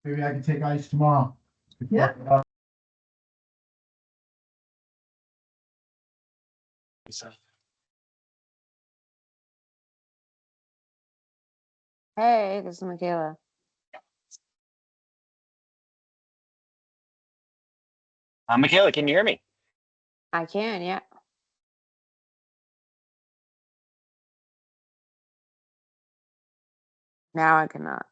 Maybe I can take ice tomorrow. Yeah. Hey, this is Michaela. Michaela, can you hear me? I can, yeah. Now I cannot.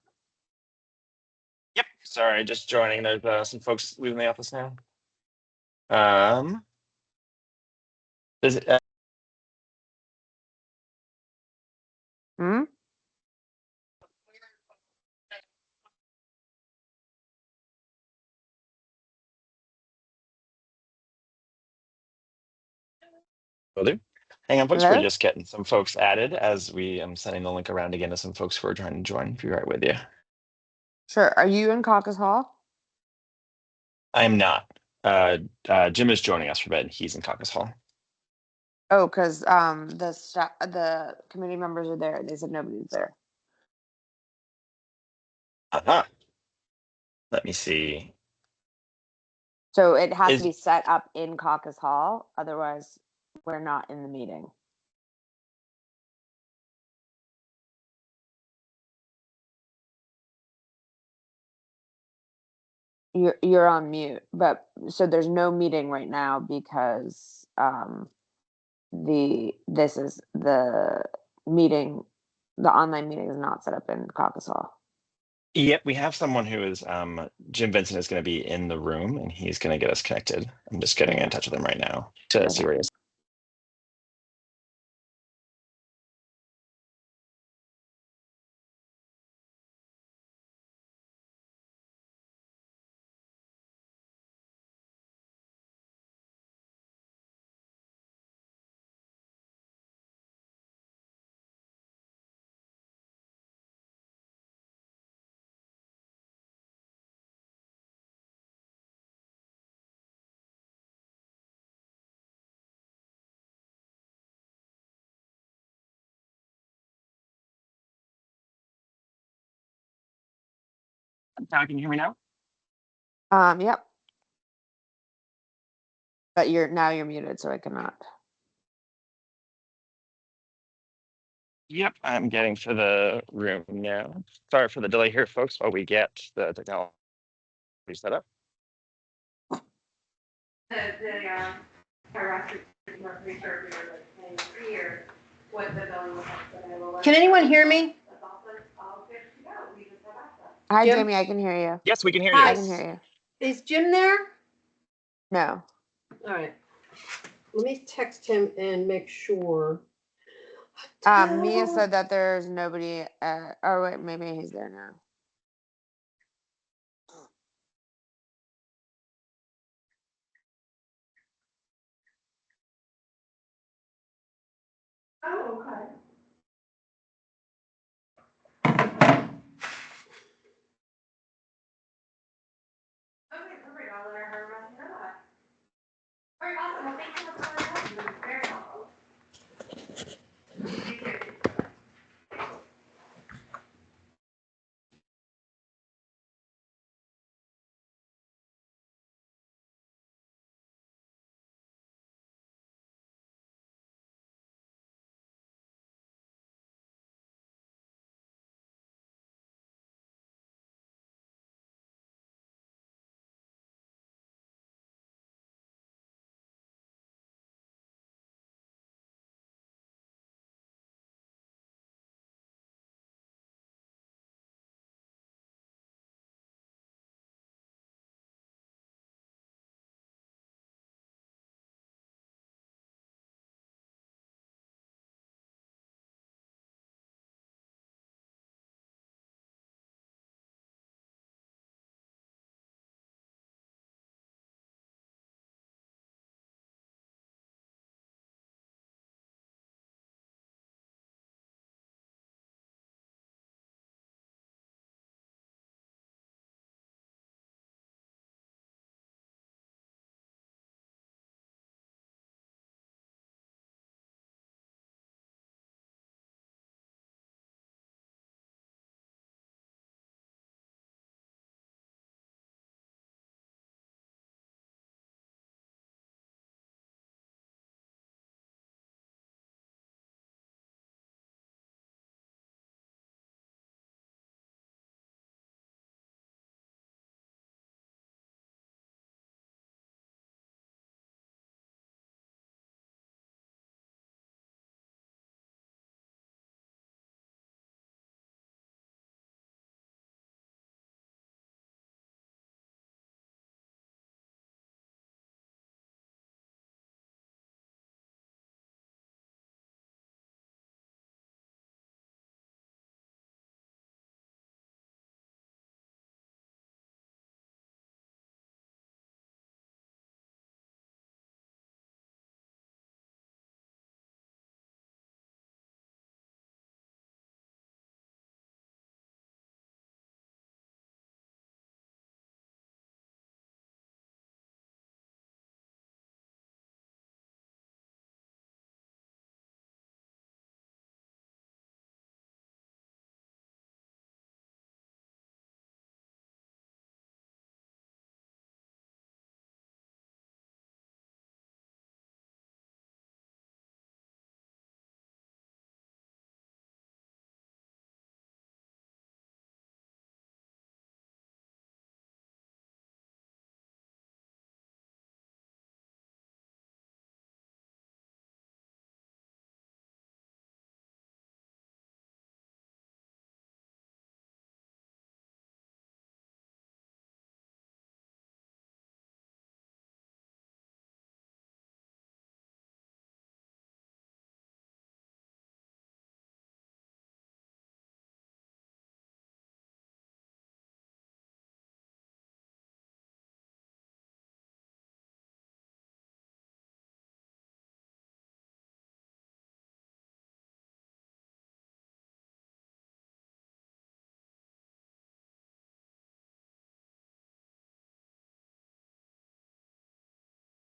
Yep. Sorry, just joining. There's some folks leaving the office now. Is it, Hmm? will do. Hang on, folks. We're Hello? just getting some folks added as we am sending the link around again to some folks who are trying to join. Be right with you. Sure. Are you in Caucus Hall? I am not. Jim is joining us for bed. He's in Caucus Hall. Oh, because the committee members are there. They said nobody's there. Uh-huh. Let me see. So it has Is to be set up in Caucus Hall. Otherwise, we're not in the meeting. You're on mute, but so there's no meeting right now because this is the meeting, the online meeting is not set up in Caucus Hall. Yep, we have someone who is Jim Vincent is going to be in the room and he's going to get us connected. I'm just getting in touch with him right now to see where he is. Now, can you hear me now? Yep. But you're muted, so I cannot. Yep, I'm getting to the room now. Sorry for the delay here, folks, while we get the technology set up. Can anyone hear me? Hi, Jim? Jamie. I can hear you. Yes, we can hear Hi. I you. can hear you. Is Jim there? No. All right. Let me text him and make sure. Mia said that there's nobody. Oh wait, maybe he's there now. Oh, okay. Okay, perfect. I'll let her know that. All right, awesome. Well, thank you so much for coming. You've been very helpful. Thank you.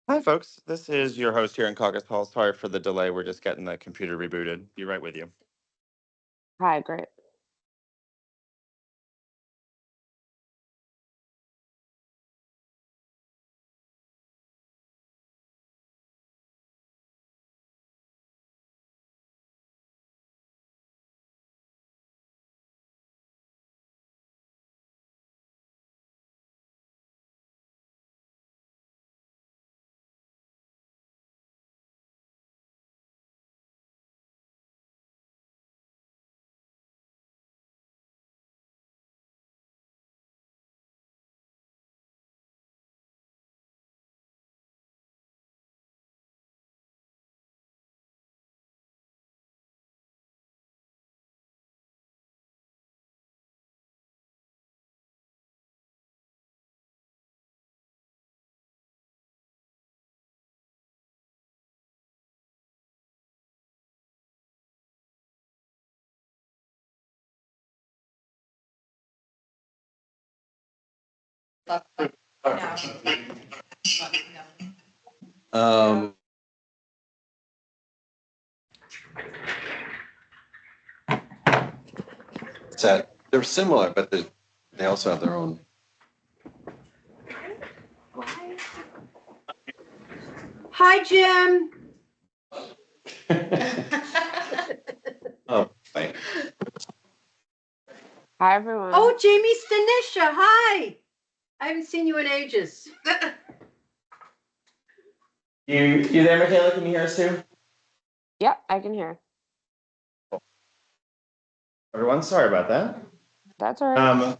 Hi, folks. This is your host here in Caucus Hall. Sorry for the delay. We're just getting the computer rebooted. Be right with you. Hi, great. Um, Set. They're similar, but they also have their own. Hi, Jim. Oh, thank Hi, everyone. Oh, Jamie Stanisha. Hi. I haven't seen you in ages. You there, Michaela? Can you hear us too? Yep, I can hear. Everyone, sorry about that. That's all right.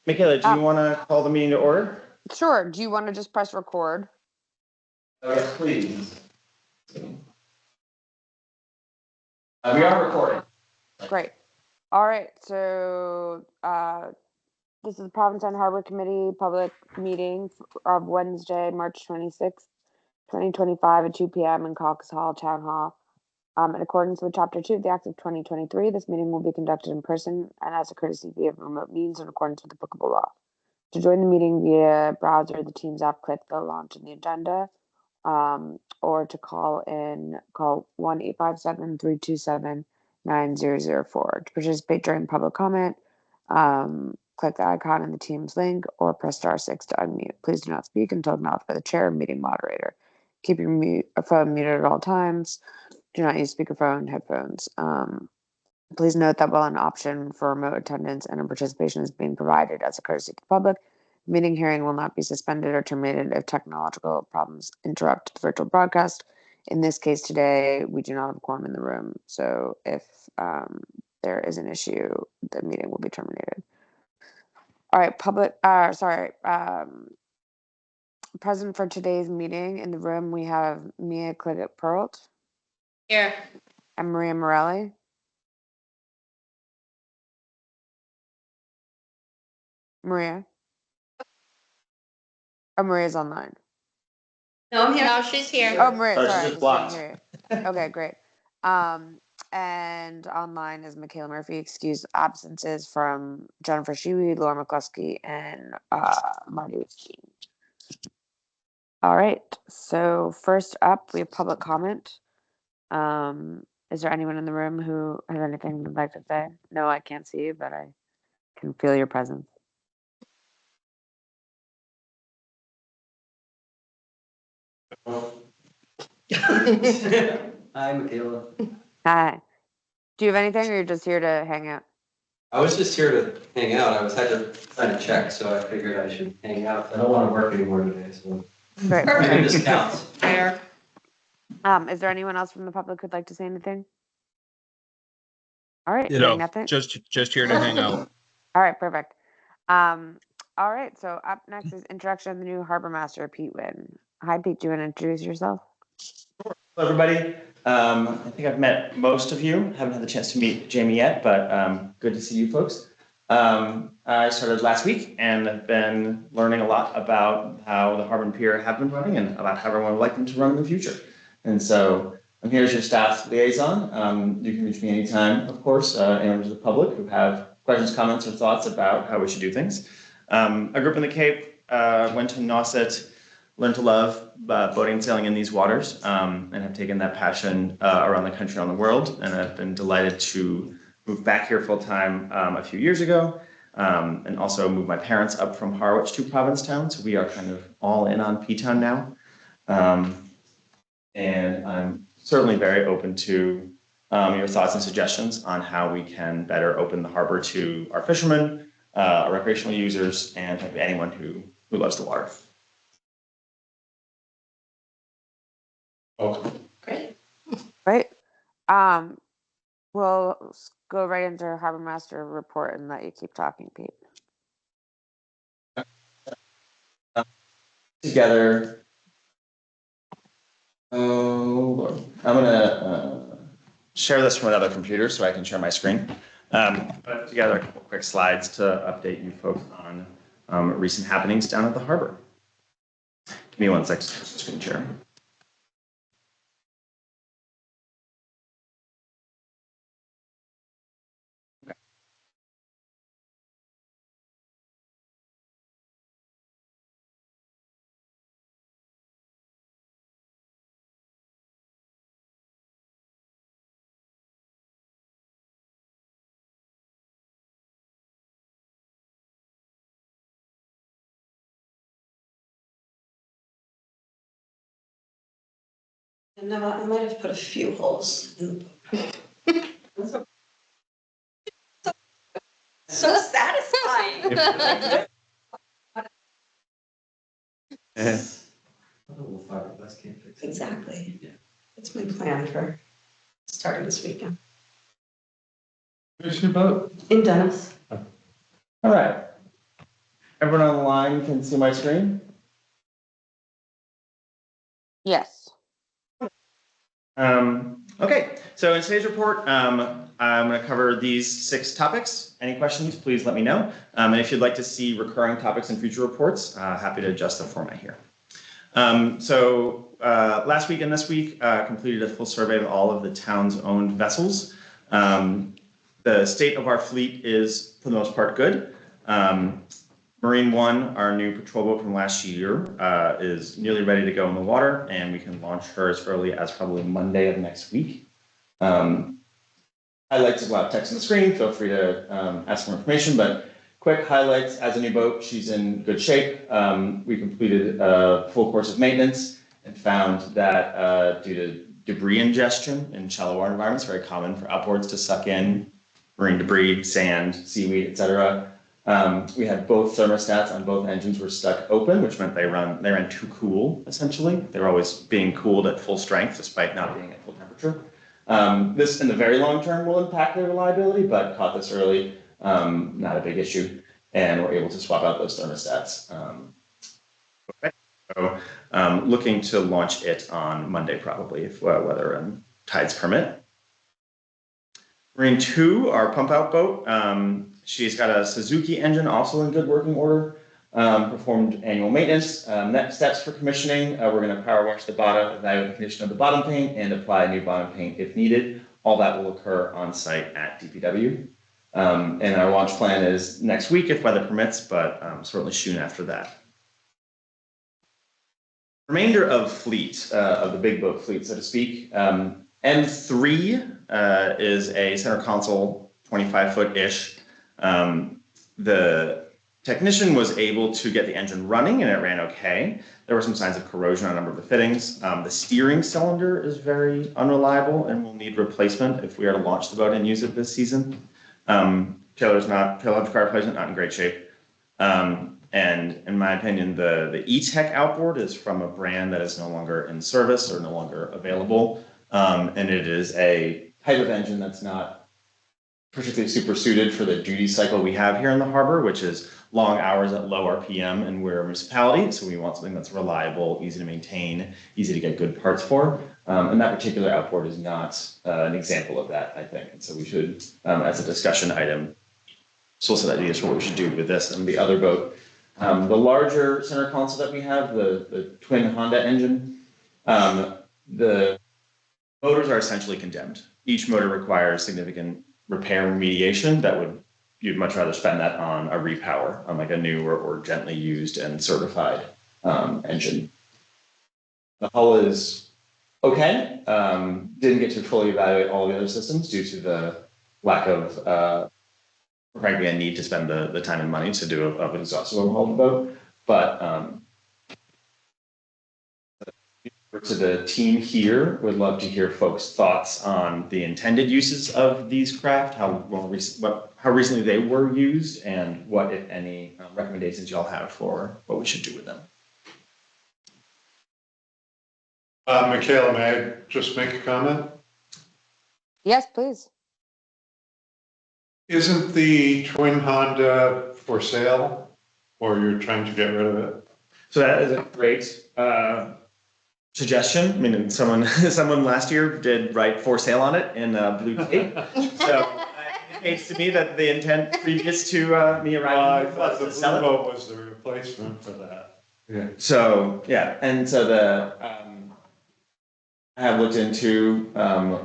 Michaela, do you want to call the meeting to order? Sure. Do you want to just press record? Oh, yes, please. We are recording. Great. All right. So this is the Provincetown Harbor Committee public meeting of Wednesday, March 26th, 2025 at 2 p.m. in Caucus Hall, Town Hall. In accordance with Chapter 2 of the Act of 2023, this meeting will be conducted in person and as a courtesy via remote means in accordance with applicable law. To join the meeting via browser, the Teams app, click the launch in the agenda, or to call 1-857-327-9004. To participate during public comment, click the icon in the Teams link or press *6 to unmute. Please do not speak until acknowledged by the chair or meeting moderator. Keep your phone muted at all times. Do not use speakerphone, headphones. Please note that while an option for remote attendance and participation is being provided as a courtesy to the public, the meeting hearing will not be suspended or terminated if technological problems interrupt the virtual broadcast. In this case today, we do not have a quorum in the room, so if there is an issue, the meeting will be terminated. All right, present for today's meeting in the room, we have Mia Cliggett-Perlt. Here. And Maria Morelli. Maria? Oh, Maria's online. No, I'm here. No, she's here. Oh, Maria, Oh, sorry, she's I just just blocked. didn't hear you. Okay, great. And online is Michaela Murphy. Excused absences from Jennifer Shuey, Laura McCluskey, and Marty Witstein. All right. So first up, we have public comment. Is there anyone in the room who has anything they'd like to say? No, I can't see you, but I can feel your presence. Hi, Michaela. Hi. Do you have anything, or you're just here to hang out? I was just here to hang out. I had to sign a check, so I figured I should hang out. I don't want to work anymore today, so Great. maybe this counts. Fair. Is there anyone else from the public who'd like to say anything? All right, hearing nothing. Just here to hang out. All right, perfect. All right, so up next is introduction of the new harbor master, Pete Wynn. Hi, Pete. Do you want to introduce yourself? Hello, everybody. I think I've met most of you. Haven't had the chance to meet Jamie yet, but good to see you folks. I started last week and have been learning a lot about how the Harbor and Pier have been running and about how everyone would like them to run in the future. And so I'm here as your staff liaison. You can reach me anytime, of course, in members of the public who have questions, comments, or thoughts about how we should do things. I grew up in the Cape, went to Nauset, learned to love boating and sailing in these waters, and have taken that passion around the country and the world. And I've been delighted to move back here full time a few years ago, and also moved my parents up from Harwich to Provincetown. So we are kind of all in on P-Town now. And I'm certainly very open to your thoughts and suggestions on how we can better open the harbor to our fishermen, our recreational users, and anyone who loves the water. Okay. Great. Right. We'll go right into our harbor master report and let you keep talking, Pete. Together. Oh, Lord. I'm gonna share this from another computer so I can share my screen. Put together a couple quick slides to update you folks on recent happenings down at the harbor. Give me 1 second, screen share. No, I might have put a few holes in the book. So satisfying. We'll fiberglass can't fix it. Exactly. Yeah. That's my plan for starting this weekend. Where's your boat? In Dennis. All right. Everyone on the line can see my screen? Yes. Okay, so in today's report, I'm going to cover these 6 topics. Any questions, please let me know. And if you'd like to see recurring topics in future reports, happy to adjust the format here. Last week and this week, completed a full survey of all of the town's owned vessels. The state of our fleet is, for the most part, good. Marine One, our new patrol boat from last year, is nearly ready to go in the water, and we can launch her as early as probably Monday of next week. Highlights is a lot of text on the screen. Feel free to ask for information, but quick highlights as a new boat, she's in good shape. We completed a full course of maintenance and found that due to debris ingestion in shallow water environments, very common for outboards to suck in marine debris, sand, seaweed, etc. We had both thermostats on both engines were stuck open, which meant they ran too cool, essentially. They were always being cooled at full strength, despite not being at full temperature. This, in the very long term, will impact their reliability, but caught this early, not a big issue, and we're able to swap out those thermostats. Okay. So, looking to launch it on Monday, probably, if weather and tides permit. Marine 2, our pump out boat, she's got a Suzuki engine also in good working order, performed annual maintenance. Next steps for commissioning, we're going to power wash the bottom, evaluate the condition of the bottom paint, and apply new bottom paint if needed. All that will occur on site at DPW. And our launch plan is next week if weather permits, but certainly soon after that. Remainder of fleet, of the big boat fleet, so to speak. M3 is a center console, 25-foot-ish. The technician was able to get the engine running and it ran okay. There were some signs of corrosion on a number of the fittings. The steering cylinder is very unreliable and will need replacement if we are to launch the boat and use it this season. Tail car replacement, not in great shape. And in my opinion, the E-Tech outboard is from a brand that is no longer in service or no longer available. And it is a type of engine that's not particularly super suited for the duty cycle we have here in the harbor, which is long hours at low RPM, and we're a municipality, so we want something that's reliable, easy to maintain, easy to get good parts for. And that particular outboard is not an example of that, I think. And so we should, as a discussion item, solicit ideas for what we should do with this and the other boat. The larger center console that we have, the twin Honda engine, the motors are essentially condemned. Each motor requires significant repair and remediation. You'd much rather spend that on a repower, on like a new or gently used and certified engine. The hull is okay. Didn't get to fully evaluate all the other systems due to the lack of, frankly, a need to spend the time and money to do an exhaustive overhaul of the boat. But to the team here, would love to hear folks' thoughts on the intended uses of these craft, how recently they were used, and what, if any, recommendations y'all have for what we should do with them. Michaela, may I just make a comment? Yes, please. Isn't the twin Honda for sale, or you're trying to get rid of it? So that is a great suggestion. I mean, someone last year did write for sale on it in blue tape. So it indicates to me that the intent previous to me I arriving thought was the to blue sell it. boat was the replacement for that. Yeah. So yeah, and so I have looked into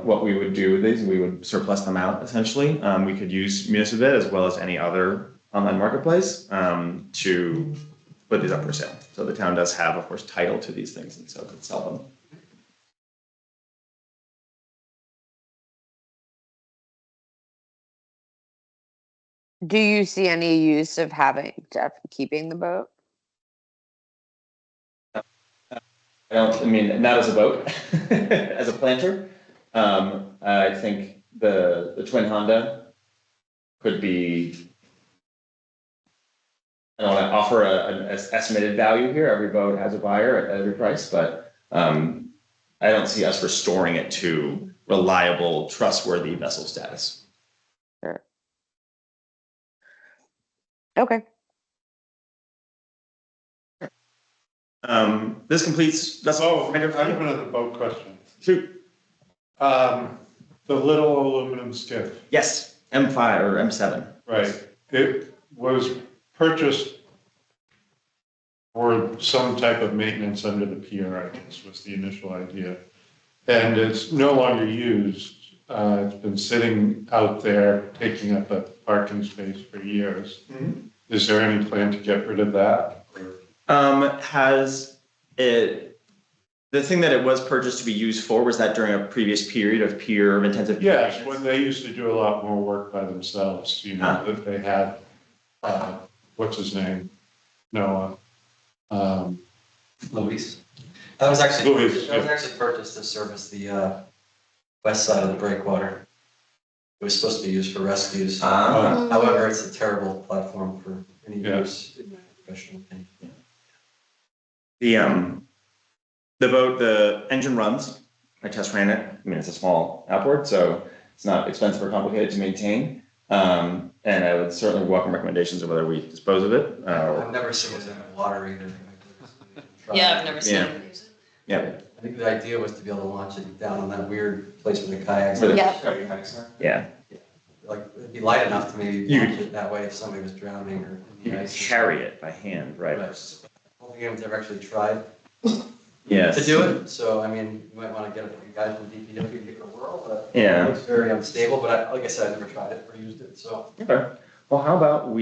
what we would do with these. We would surplus them out essentially. We could use Municipal as well as any other online marketplace to put these up for sale. So the town does have, of course, title to these things, and so could sell them. Do you see any use of keeping the boat? I mean, not as a boat, as a planter. I think the twin Honda could be. I don't want to offer an estimated value here. Every boat has a buyer at every price, but I don't see us restoring it to reliable, trustworthy vessel status. Sure. Okay. This completes. That's Oh, I have another boat question. Shoot. The little aluminum skiff. Yes, M5 or M7. Right. It was purchased for some type of maintenance under the pier, I guess, was the initial idea. And it's no longer used. It's been sitting out there, taking up a parking space for years. Mm-hmm. Is there any plan to get rid of that? Has it, the thing that it was purchased to be used for, was that during a previous period of pier of intensive? Yes, when they used to do a lot more work by themselves, you know, that they had, what's his name? Noah. Luis. That was actually, Luis, that was yeah. actually purchased to service the west side of the breakwater. It was supposed to be used for rescues. However, it's a terrible platform for any Yeah. use, in my professional opinion. The boat, the engine runs. I test ran it. I mean, it's a small outboard, so it's not expensive or complicated to maintain. And I would certainly welcome recommendations of whether we dispose of it. I've never seen it in the water either. Yeah, I've never seen Yeah. it. Yeah. I think the idea was to be able to launch it down on that weird place where the kayaks. Where the- Yeah. Yeah. Like, it'd be light enough to maybe You- launch it that way if somebody was drowning or You in the can ice. carry it by hand, right? Right. I don't think anyone's ever actually tried Yes. to do it, so I mean, you might want to get a few guys from DPW to give it a whirl, but Yeah. it looks very unstable, but like I said, I've never tried it or used it, so. Okay. Well, how about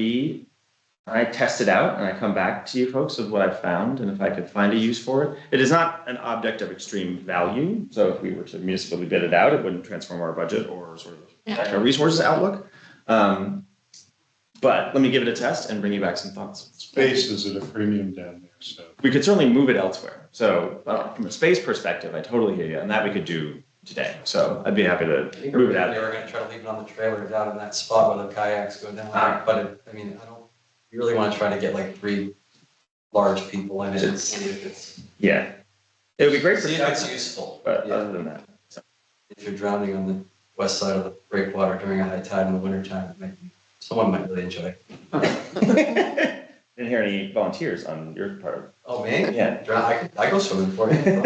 I test it out and I come back to you folks with what I've found and if I could find a use for it. It is not an object of extreme value, so if we were to municipally bid it out, it wouldn't transform our budget or sort of our resources outlook. But let me give it a test and bring you back some thoughts. Space is at a premium down there, so. We could certainly move it elsewhere. So from a space perspective, I totally hear you, and that we could do today. So I'd be happy to I think move it originally out. they were gonna try to leave it on the trailer down in that spot where the kayaks go down, Ah. but I mean, you really wanna try to get like 3 large people in it and see if it's, Yeah. It would be great for see if it's useful. but Yeah. other than that. If you're drowning on the west side of the breakwater during a high tide in the wintertime, someone might really enjoy it. Didn't hear any volunteers on your part. Oh, man? Yeah. I go swimming for you.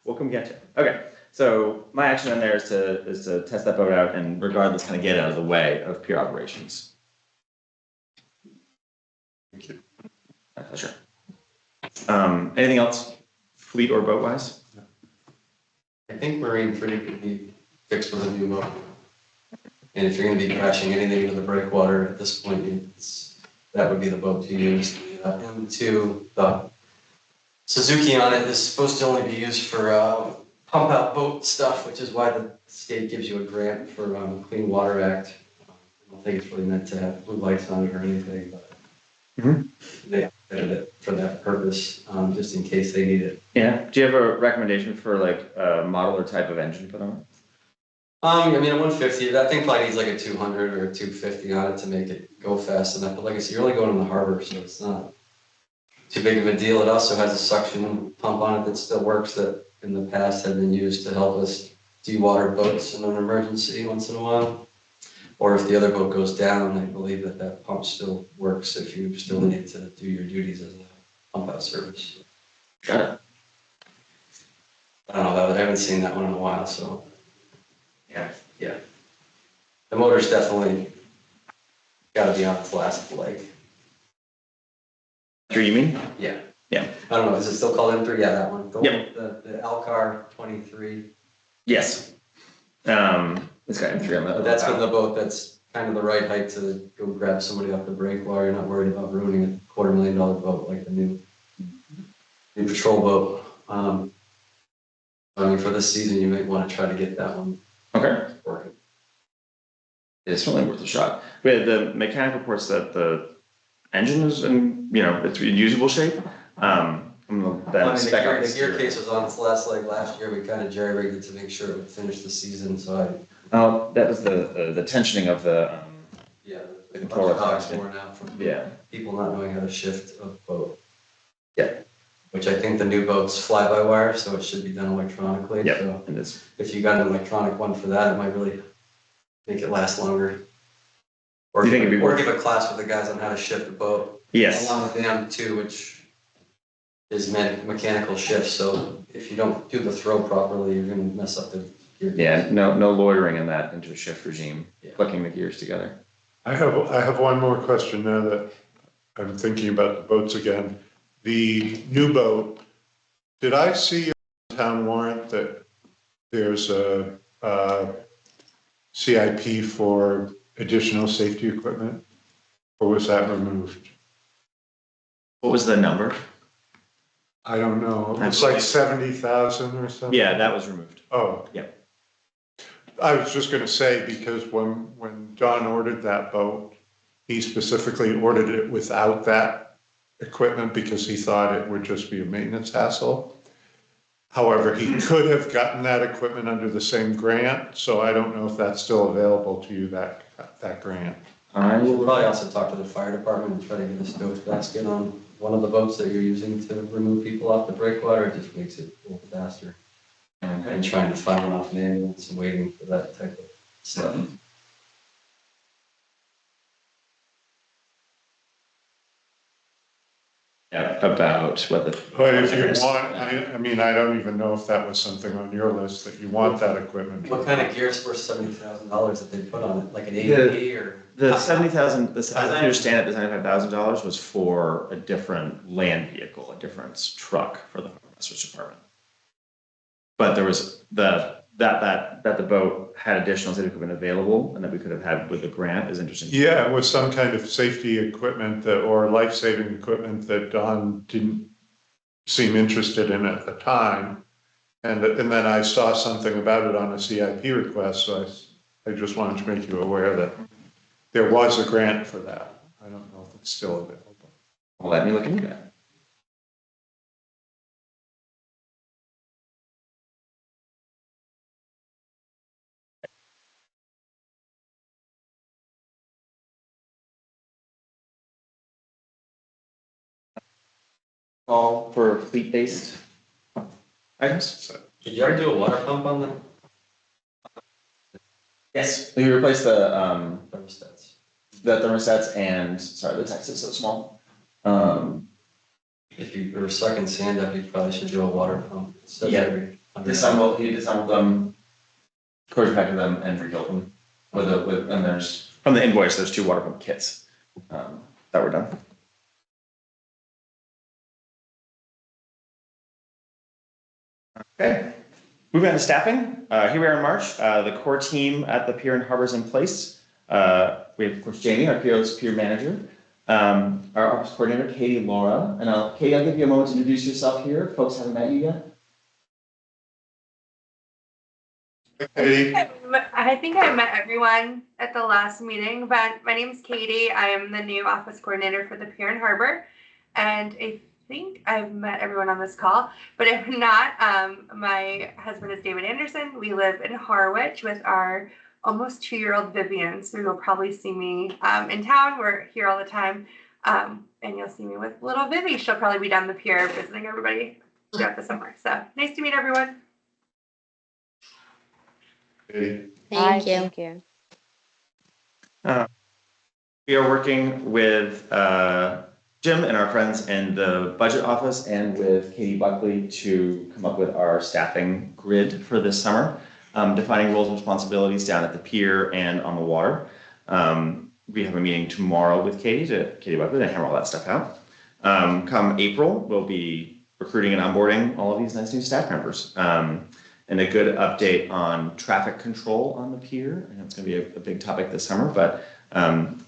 We'll come get you. Okay. So my action on there is to test that boat out and regardless kind of get it out of the way of pier operations. Thank you. My pleasure. Anything else, fleet or boat wise? I think Marine 3 could be fixed with a new motor. And if you're gonna be crashing anything into the breakwater at this point, that would be the boat to use. M2, the Suzuki on it is supposed to only be used for pump out boat stuff, which is why the state gives you a grant for Clean Water Act. I don't think it's really meant to have blue lights on it or anything, but they added it for that purpose, just in case they need it. Yeah. Do you have a recommendation for like a model or type of engine to put on it? I mean, a 150, that thing probably needs like a 200 or a 250 on it to make it go fast enough. But like I said, you're only going in the harbor, so it's not too big of a deal. It also has a suction pump on it that still works, that in the past had been used to help us dewater boats in an emergency once in a while. Or if the other boat goes down, I believe that that pump still works if you still need to do your duties as a pump out service. Got it. I don't know, I haven't seen that one in a while, so. Yeah. Yeah. The motor's definitely gotta be on its last leg. Sure, you mean? Yeah. Yeah. I don't know, is it still called M3? Yeah, that one. The Yep. one, the Alcar 23. Yes. It's got M3 on But that. that's been the boat that's kind of the right height to go grab somebody off the breakwater. You're not worried about ruining a $250,000 boat like the new patrol boat. I mean, for this season, you might want to try to get that one Okay. working. It's certainly worth a shot. But the mechanic reports that the engine is in, it's in usable shape. The gear case was on its last leg last year. We kind of jerry-rigged it to make sure it would finish the season, so that was the tensioning of the, yeah, the the controller cogs worn out from people not knowing how to shift a boat. Yeah. Which I think the new boat's fly-by-wire, so it should be done electronically. Yep, So it is. if you got an electronic one for that, it might really make it last longer. Or You think it'd be or worth give a class with the guys on how to shift a boat. Yes. Along with the M2, which is mechanical shift. So if you don't do the throw properly, you're going to mess up the gear. Yeah, no loitering in that into a shift regime, Yeah. clicking the gears together. I have one more question now that I'm thinking about the boats again. The new boat, did I see on the town warrant that there's a CIP for additional safety equipment? Or was that removed? What was the number? I don't know. It's like 70,000 or something? Yeah, that was removed. Oh. Yep. I was just gonna say, because when John ordered that boat, he specifically ordered it without that equipment because he thought it would just be a maintenance hassle. However, he could have gotten that equipment under the same grant, so I don't know if that's still available to you, that grant. We'll probably also talk to the fire department and try to get a stove basket on one of the boats that you're using to remove people off the breakwater. It just makes it a little faster. And trying to find one off an ambulance and waiting for that type of stuff. Yeah, about what the. But if you want, I mean, I don't even know if that was something on your list, that you want that equipment. What kind of gear's worth $70,000 that they put on it? Like an AED or? The 70,000, as I understand it, the $75,000 was for a different land vehicle, a different truck for the Master's Department. But there was that the boat had additional safety equipment available and that we could have had with the grant is interesting. Yeah, it was some kind of safety equipment or life-saving equipment that Don didn't seem interested in at the time. And then I saw something about it on a CIP request, so I just wanted to make you aware that there was a grant for that. I don't know if it's still available. Well, let me look into that. All for fleet-based items? Did you ever do a water pump on them? Yes. We replaced the Thermostats. thermostats and, sorry, the text is so small. If you were sucking sand up, you probably should do a water pump. Yeah. Disassembled them, cord packed them, and rebuilt them. And there's, from the invoice, there's 2 water pump kits that were done. Okay, moving on to staffing. Here we are in March. The core team at the pier and harbor is in place. We have, of course, Jamie, our pier manager. Our office coordinator, Katie Laura, and Katie, I'll give you a moment to introduce yourself here. Folks haven't met you yet. Katie, I think I met everyone at the last meeting, but my name is Katie. I am the new office coordinator for the Pier and Harbor. And I think I've met everyone on this call, but if not, my husband is David Anderson. We live in Harwich with our almost 2-year-old Vivian. So you'll probably see me in town. We're here all the time. And you'll see me with little Vivi. She'll probably be down the pier visiting everybody throughout the summer. So nice to meet everyone. Katie, Hi, Thank you. thank you. We are working with Jim and our friends in the budget office and with Katie Buckley to come up with our staffing grid for this summer, defining roles and responsibilities down at the pier and on the water. We have a meeting tomorrow with Katie Buckley to hammer all that stuff out. Come April, we'll be recruiting and onboarding all of these nice new staff members. And a good update on traffic control on the pier. I know it's going to be a big topic this summer, but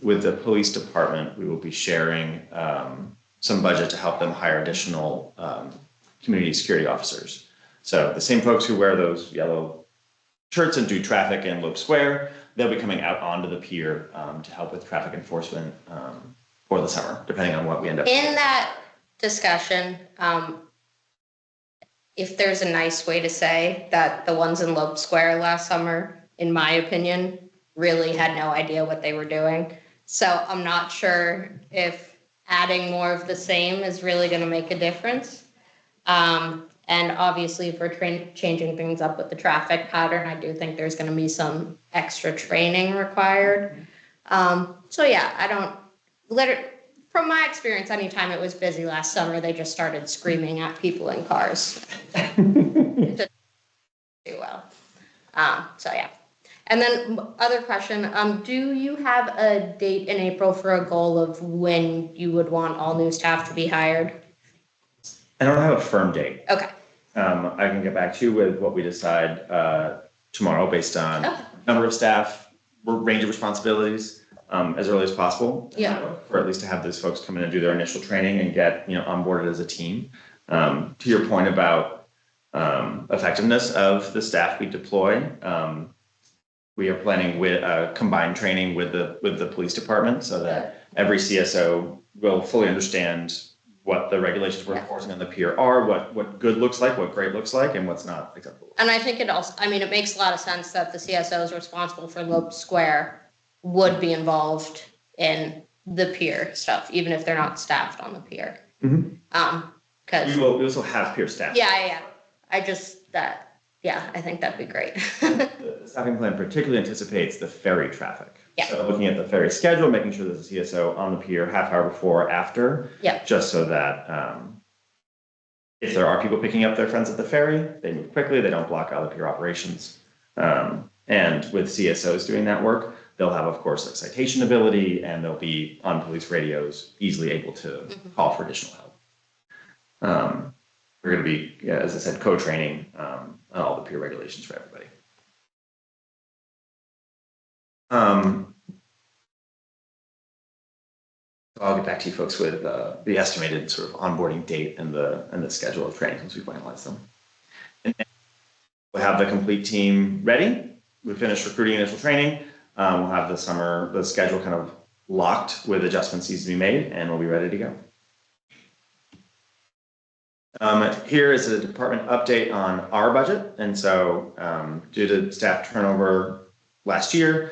with the police department, we will be sharing some budget to help them hire additional community security officers. So the same folks who wear those yellow shirts and do traffic in Loeb Square, they'll be coming out onto the pier to help with traffic enforcement for the summer, depending on what we end up In that discussion, if there's a nice way to say that the ones in Loeb Square last summer, in my opinion, really had no idea what they were doing. So I'm not sure if adding more of the same is really going to make a difference. And obviously, if we're changing things up with the traffic pattern, I do think there's going to be some extra training required. So yeah, I don't from my experience, anytime it was busy last summer, they just started screaming at people in cars. It didn't do well. So yeah. And then other question, do you have a date in April for a goal of when you would want all new staff to be hired? I don't have a firm date. Okay. I can get back to you with what we decide tomorrow based on number of staff, range of responsibilities, as early as possible. Yeah. Or at least to have those folks come in and do their initial training and get onboarded as a team. To your point about effectiveness of the staff we deploy, we are planning with combined training with the police department so that every CSO will fully understand what the regulations we're enforcing on the pier are, what good looks like, what great looks like, and what's not acceptable. And I think it makes a lot of sense that the CSOs responsible for Loeb Square would be involved in the pier stuff, even if they're not staffed on the pier. Mm-hmm. Because we also have pier staff. Yeah. I think that'd be great. The staffing plan particularly anticipates the ferry traffic. Yeah. So looking at the ferry schedule, making sure there's a CSO on the pier half hour before or after. Yeah. Just so that if there are people picking up their friends at the ferry, they move quickly, they don't block other pier operations. And with CSOs doing that work, they'll have, of course, a citation ability, and they'll be on police radios, easily able to call for additional help. We're going to be, as I said, co-training on all the pier regulations for everybody. I'll get back to you folks with the estimated sort of onboarding date and the schedule of training once we finalize them. And we'll have the complete team ready. We finish recruiting initial training. We'll have the schedule kind of locked with adjustments needs to be made, and we'll be ready to go. Here is a department update on our budget. And so due to staff turnover last year,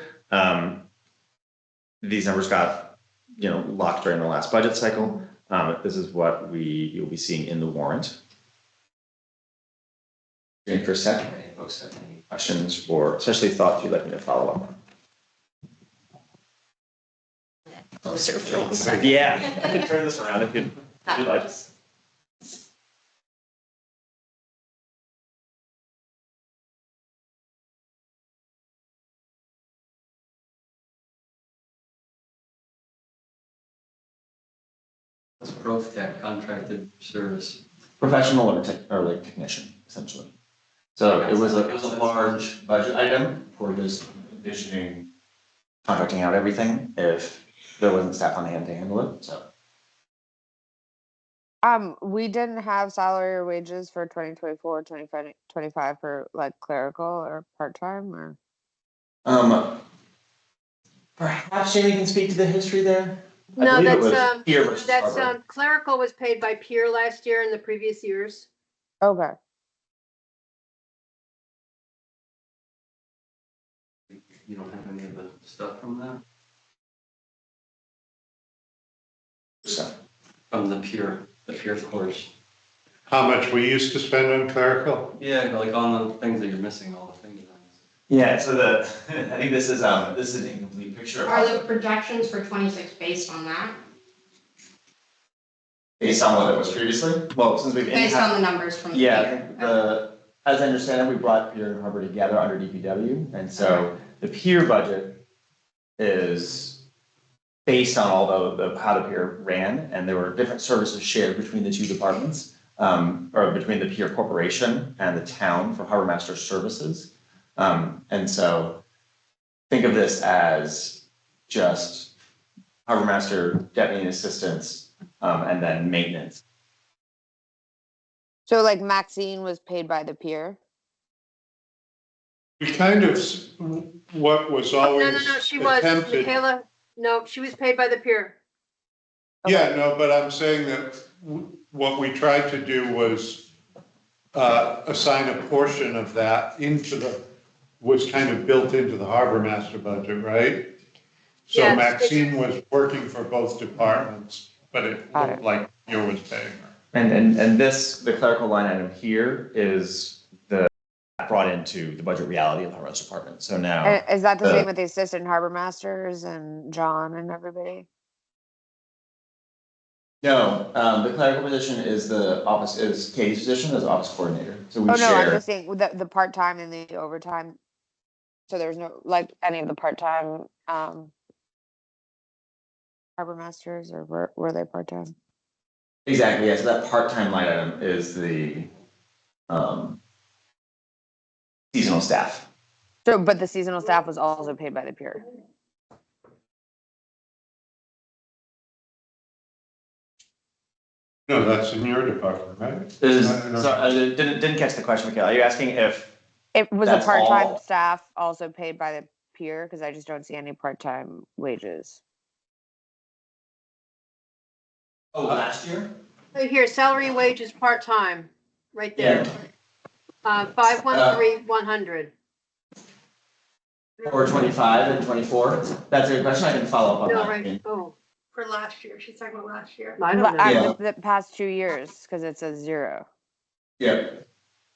these numbers got locked during the last budget cycle. This is what you'll be seeing in the warrant. For a second, any folks have any questions or especially thoughts you'd like me to follow up on? Closer for 1 second. Yeah, I can turn this around if you'd like. That's Provincetown contracted service. Professional or technician, essentially. So it was a large budget item for just envisioning contracting out everything. If there wasn't staff on hand to handle it, so. We didn't have salary or wages for 2024, 25 for like clerical or part-time or. Perhaps Jamie can speak to the history there? I No, believe it that's, was Pier versus that's, Harbor. clerical was paid by Pier last year and the previous years. Okay. You don't have any of the stuff from that? So, From the Pier course? How much we used to spend on clerical? Yeah, like on the things that you're missing, all the things. yeah, so I think this is an incomplete picture Are of the projections for 26 based on that? based on what it was previously. Well, since we've Based on the numbers from the yeah, pier? as I understand it, we brought Pier and Harbor together under DPW, and so the Pier budget is based on all the how the Pier ran, and there were different services shared between the two departments, or between the Pier Corporation and the town for Harbor Master services. And so think of this as just Harbor Master, deputy assistants, and then maintenance. So like Maxine was paid by the Pier? We kind of, what was No, always no, she was, attempted. Michaela, no, she was paid by the Pier. Yeah, no, but I'm saying that what we tried to do was assign a portion of that was kind of built into the harbor master budget, right? So Yes. Maxine was working for both departments, but it Got looked like you was paying her. And the clerical line item here is brought into the budget reality of the Harbor Master Department. So now. Is that the same with the assistant harbor masters and John and everybody? No, the clerical position is Katie's position as office coordinator. So we Oh, no, I'm share. just saying the part-time and the overtime. So there's no, like any of the part-time, harbor masters or were they part-time? Exactly, yeah, so that part-time line item is the seasonal staff. So, but the seasonal staff was also paid by the Pier. No, that's in your department, right? Sorry, I didn't catch the question, Michaela. Are you asking if? It was the That's part-time all? staff also paid by the Pier, because I just don't see any part-time wages. Oh, last year? Right here, salary and wages, part-time, right there. Yeah. 513,100. Or 25 and 24? That's a good question. I can follow up on No, that. right, oh, For last year, she's talking about last year. I don't know. Yeah. The past 2 years, because it says 0. Yeah,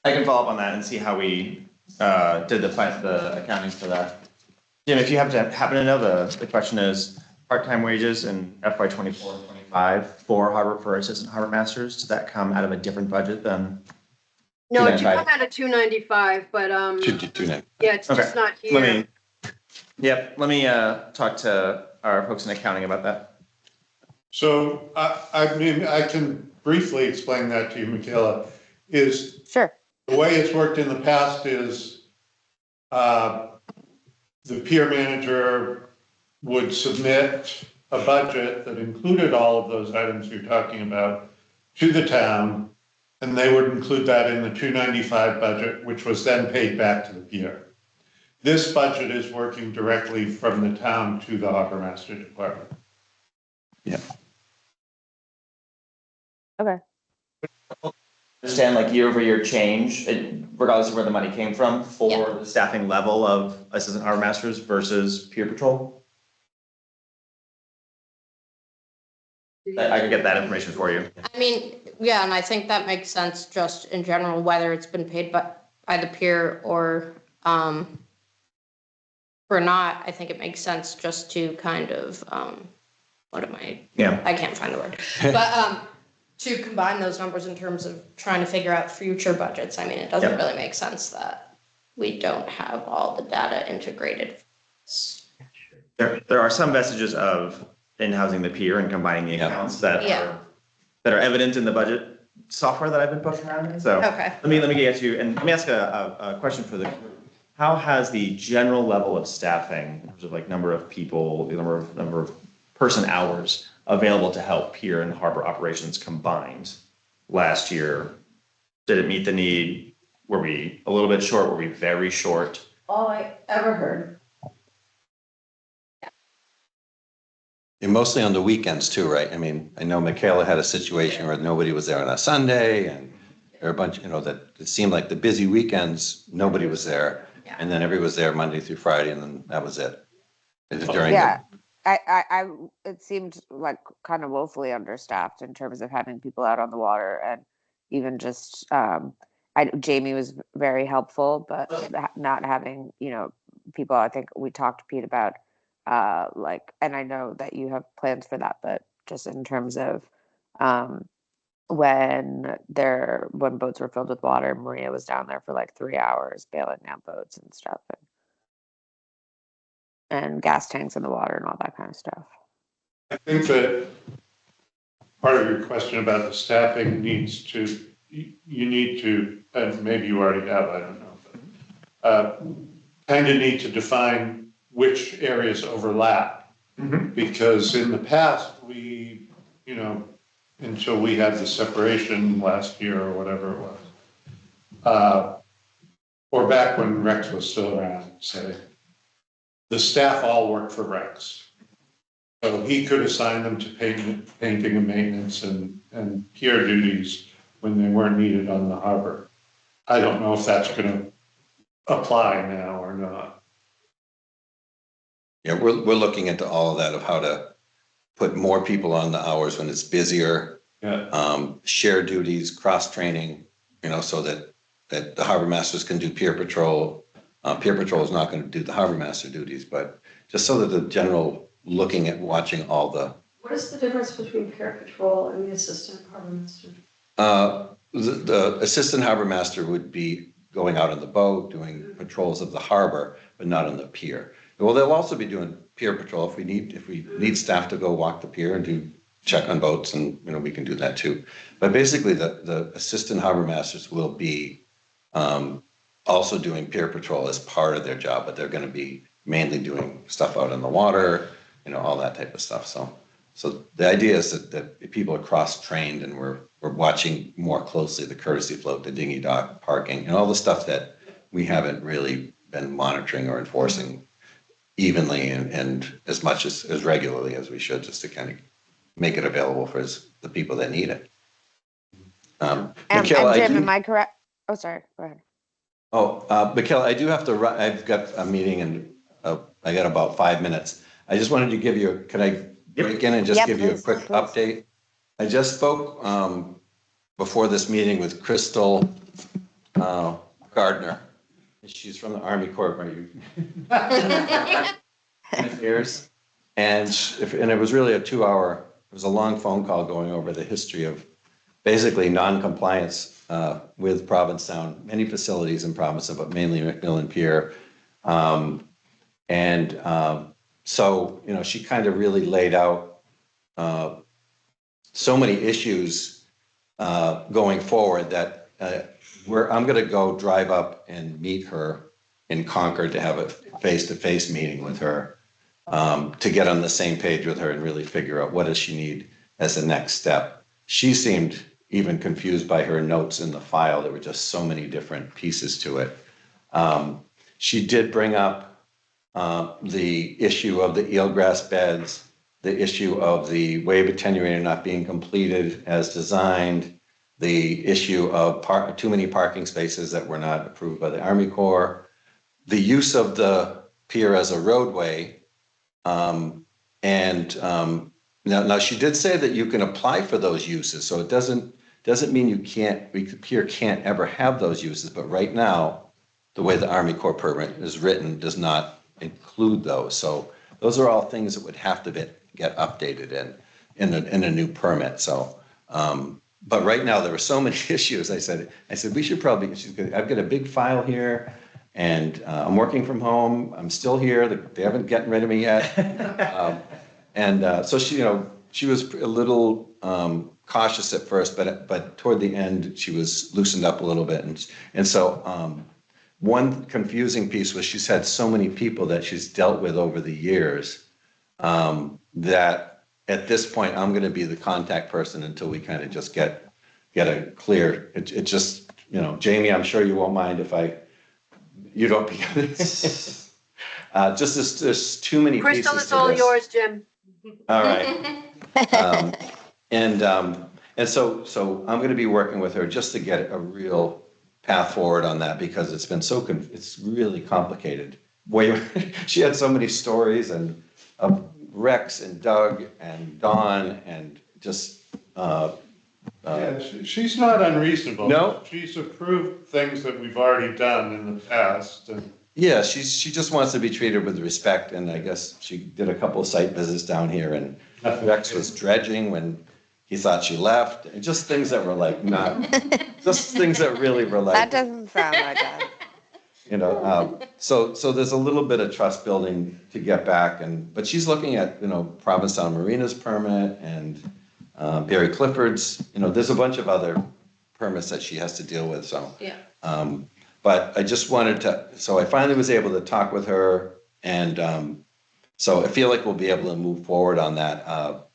I can follow up on that and see how we did the accounting for that. Jim, if you happen to know, the question is part-time wages in FY 24 and 25 for assistant harbor masters. Does that come out of a different budget than? No, it should 295? come out of 295, but, yeah, it's Okay, just not here. let me talk to our folks in accounting about that. So, I mean, I can briefly explain that to you, Michaela, is Sure. the way it's worked in the past is the peer manager would submit a budget that included all of those items you're talking about to the town, and they would include that in the 295 budget, which was then paid back to the peer. This budget is working directly from the town to the harbor master department. Yeah. Okay. Understand like year over year change, regardless of where the money came from for Yeah. the staffing level of assistant harbor masters versus peer patrol? I can get that information for you. I mean, yeah, and I think that makes sense just in general, whether it's been paid by the peer or not. I think it makes sense just to kind of, Yeah. I can't find the word. But to combine those numbers in terms of trying to figure out future budgets. I mean, it doesn't Yep. really make sense that we don't have all the data integrated. There are some vestiges of in-housing the peer and combining the accounts that Yeah. are evident in the budget software that I've been poking around in. So Okay. let me get you, and let me ask a question for the group. How has the general level of staffing, in terms of like number of people, the number of person hours available to help pier and harbor operations combined last year. Did it meet the need? Were we a little bit short? Were we very short? All I ever heard. And mostly on the weekends too, right? I mean, I know Michaela had a situation where nobody was there on a Sunday, and there were a bunch, that it seemed like the busy weekends, nobody was there. Yeah. And then everybody was there Monday through Friday, and then that was it. It was during Yeah. It seemed like kind of woefully understaffed in terms of having people out on the water, and even just Jamie was very helpful, but not having people. I think we talked to Pete about and I know that you have plans for that, but just in terms of when boats were filled with water, Maria was down there for like 3 hours bailing out boats and stuff, and gas tanks in the water and all that kind of stuff. I think that part of your question about the staffing you need to, and maybe you already have, I don't know, but kind of need to define which areas overlap. Mm-hmm. Because in the past, we, until we had the separation last year or whatever it was, or back when Rex was still around, say, the staff all worked for Rex. So he could assign them to painting and maintenance and pier duties when they weren't needed on the harbor. I don't know if that's going to apply now or not. Yeah, we're looking into all of that, of how to put more people on the hours when it's busier. Yeah. Share duties, cross training, so that the harbor masters can do pier patrol. Pier patrol is not going to do the harbor master duties, but just so that the general looking at watching all the. What is the difference between pier patrol and the assistant harbor master? The assistant harbor master would be going out on the boat, doing patrols of the harbor, but not on the pier. Well, they'll also be doing pier patrol if we need staff to go walk the pier and do check on boats, and we can do that too. But basically, the assistant harbor masters will be also doing pier patrol as part of their job, but they're going to be mainly doing stuff out in the water, all that type of stuff. So the idea is that people are cross-trained, and we're watching more closely the courtesy float, the dinghy dock, parking, and all the stuff that we haven't really been monitoring or enforcing evenly and as much as regularly as we should, just to kind of make it available for the people that need it. Michaela, Jim, am I correct? Oh, sorry. Go ahead. Oh, Michaela, I do have to run. I've got a meeting, and I got about 5 minutes. I just wanted to give you, can I break in and just give you a quick update? I just spoke before this meeting with Crystal Gardner. She's from the Army Corps, are you? Affairs. And it was really a 2-hour, it was a long phone call going over the history of basically non-compliance with Provincetown, many facilities in Provincetown, but mainly McMillan Pier. So, she kind of really laid out so many issues going forward that I'm going to go drive up and meet her in Concord to have a face-to-face meeting with her, to get on the same page with her and really figure out what does she need as the next step. She seemed even confused by her notes in the file. There were just so many different pieces to it. She did bring up the issue of the eelgrass beds, the issue of the wave attenuator not being completed as designed, the issue of too many parking spaces that were not approved by the Army Corps, the use of the pier as a roadway. Now she did say that you can apply for those uses, so it doesn't mean the pier can't ever have those uses, but right now, the way the Army Corps permit is written does not include those. So those are all things that would have to get updated in a new permit. So, but right now there were so many issues. I said we should probably. I've got a big file here, and I'm working from home. I'm still here. They haven't gotten rid of me yet. So she was a little cautious at first, but toward the end she was loosened up a little bit, and so. One confusing piece was she's had so many people that she's dealt with over the years that at this point, I'm gonna be the contact person until we kind of just get a clear, it just, you know, Jamie, I'm sure you won't mind if you don't be. Just there's too many pieces Crystal, to it's all this. yours, Jim. All right. Um, and so I'm gonna be working with her just to get a real path forward on that, because it's been it's really complicated. She had so many stories and of Rex and Doug and Dawn and just, Yeah, she's not unreasonable. No. She's approved things that we've already done in the past, and yeah, she just wants to be treated with respect, and I guess she did a couple of site visits down here, and Rex was dredging when he thought she left, and just things that were like just things that really were like. That doesn't sound like that. You know, so there's a little bit of trust building to get back, but she's looking at, you know, Provincetown Marina's permit and Barry Clifford's, you know, there's a bunch of other permits that she has to deal with, so. Yeah. But I just wanted so I finally was able to talk with her, and so I feel like we'll be able to move forward on that.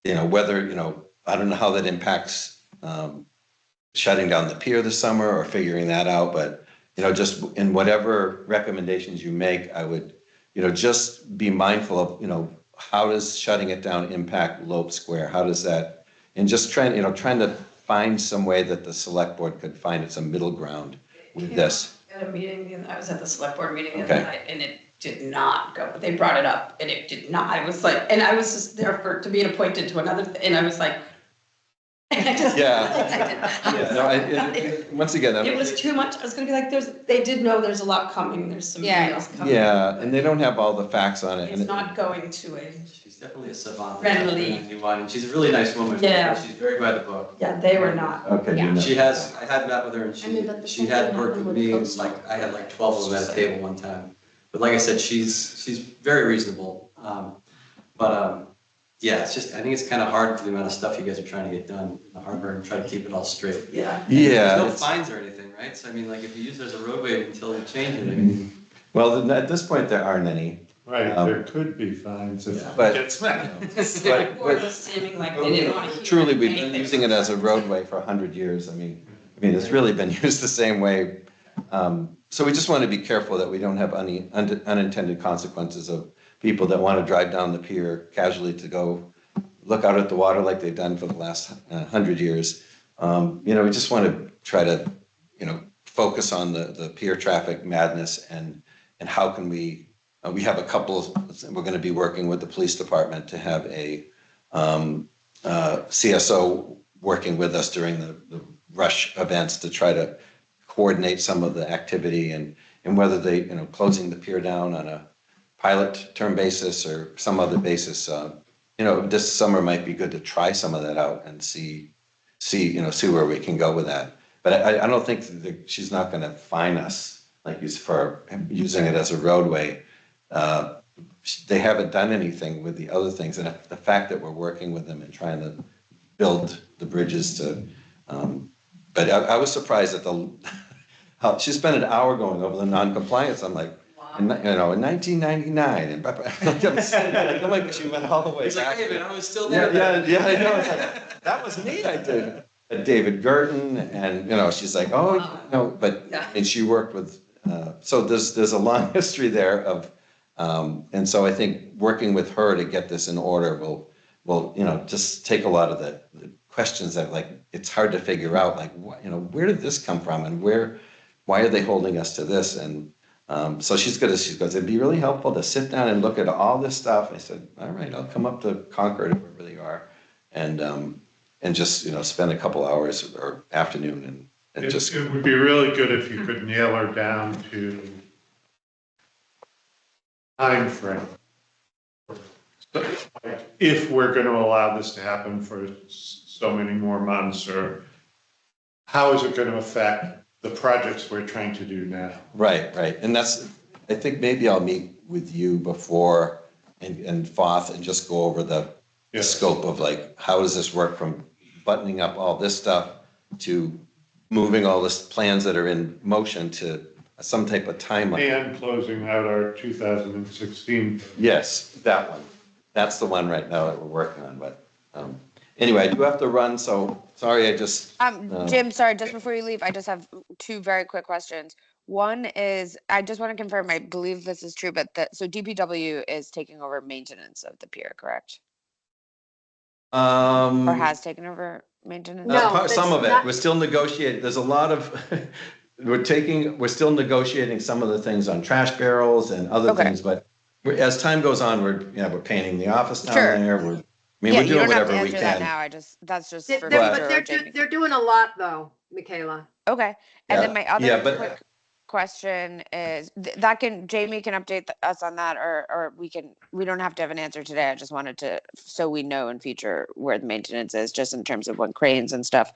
You know, whether, you know, I don't know how that impacts shutting down the pier this summer or figuring that out, but, you know, just in whatever recommendations you make, I would, you know, just be mindful of, you know, how does shutting it down impact Loeb Square? How does that, and just trying to find some way that the select board could find some middle ground with this. At a meeting, I was at the select board meeting the Okay. other night, and it did not go, they brought it up, and it did not, I was like, and I was just there to be appointed to another, and I was like, I just. Yeah. Yeah, no, once again, It was too much, I was gonna be like, they did know there's a lot coming, there's some Yeah. emails coming. yeah, and they don't have all the facts on it. It's not going to a, She's definitely a savant. Friendly. And she's a really nice woman. Yeah. She's very by the book. yeah, they were not. Okay, Yeah. you know. She has, I had met with her and I mean, but the she had same worked thing with happened me, with and like, I had like 12 of them at a table one time. But like I said, she's very reasonable. Yeah, it's just, I think it's kind of hard for the amount of stuff you guys are trying to get done in the harbor and try to keep it all straight. Yeah. Yeah. There's no it's- fines or anything, right? So I mean, like, if you use it as a roadway until you change it, I mean, Well, then at this point, there aren't any. right, Um, there could be fines if But- it gets met. Select board was seeming like they didn't wanna hear Truly, we've been anything. using it as a roadway for 100 years. I mean, it's really been used the same way. So we just want to be careful that we don't have any unintended consequences of people that want to drive down the pier casually to go look out at the water like they've done for the last 100 years. You know, we just want to try to, you know, focus on the pier traffic madness and how can we have a couple of, we're going to be working with the police department to have a CSO working with us during the rush events to try to coordinate some of the activity and whether they, you know, closing the pier down on a pilot term basis or some other basis. You know, this summer might be good to try some of that out and see where we can go with that. But I don't think she's not going to fine us like for using it as a roadway. They haven't done anything with the other things, and the fact that we're working with them and trying to build the bridges to. But I was surprised at how she spent an hour going over the non-compliance. I'm like, in 1999, and I'm like, she went all the way he's like, back. hey man, I was still there. Yeah, I know. It's like, that was me. I did. David Girton, and she's like, oh no, but and she worked with. So there's a long history there of, and so I think working with her to get this in order will just take a lot of the questions that like it's hard to figure out, like where did this come from and why are they holding us to this? And so she goes, it'd be really helpful to sit down and look at all this stuff. I said, all right, I'll come up to Concord, wherever they are, and just spend a couple hours or afternoon and just. It would be really good if you could nail her down to time frame. So, like, if we're going to allow this to happen for so many more months, or how is it going to affect the projects we're trying to do now? Right. And I think maybe I'll meet with you before and Foth and just go over the scope of like, how does this work from buttoning up all this stuff to moving all this plans that are in motion to some type of timeline. And closing out our 2016. Yes, that one. That's the one right now that we're working on, but, anyway, I do have to run, so, sorry, I just. Jim, sorry, just before you leave, I just have two very quick questions. One is, I just want to confirm, I believe this is true, but so DPW is taking over maintenance of the pier, correct? Or has taken over maintenance? No. Some of it, not- we're still negotiating, there's a lot of, we're still negotiating some of the things on trash barrels and other Okay. things, but as time goes on, we're painting the office down Sure. there, Yeah, we're you doing don't have to whatever we answer that can. now. That's just for But- future or Jamie. they're doing a lot though, Michaela. Okay. And then Yeah, my other yeah, but- quick question is Jamie can update us on that, or we don't have to have an answer today. I just wanted to, so we know in future where the maintenance is, just in terms of when cranes and stuff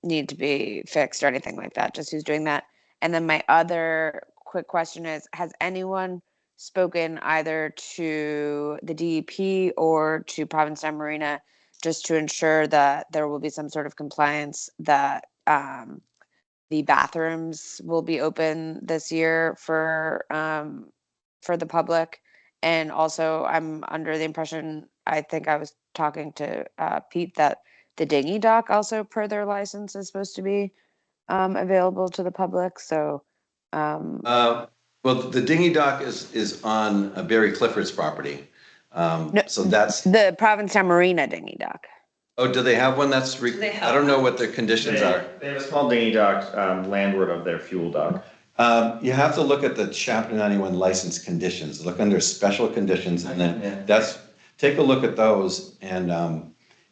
need to be fixed or anything like that, just who's doing that. And then my other quick question is, has anyone spoken either to the DEP or to Provincetown Marina just to ensure that there will be some sort of compliance, that the bathrooms will be open this year for the public? And also, I'm under the impression, I think I was talking to Pete, that the dinghy dock also, per their license, is supposed to be available to the public. So, Well, the dinghy dock is on Barry Clifford's property. No, So that's, the Provincetown Marina dinghy dock. oh, do they have one that's, they have I don't know one? what their conditions are. They have a small dinghy dock, landward of their fuel dock. You have to look at the Chapter 91 license conditions, look under special conditions, and Yeah. then take a look at those, and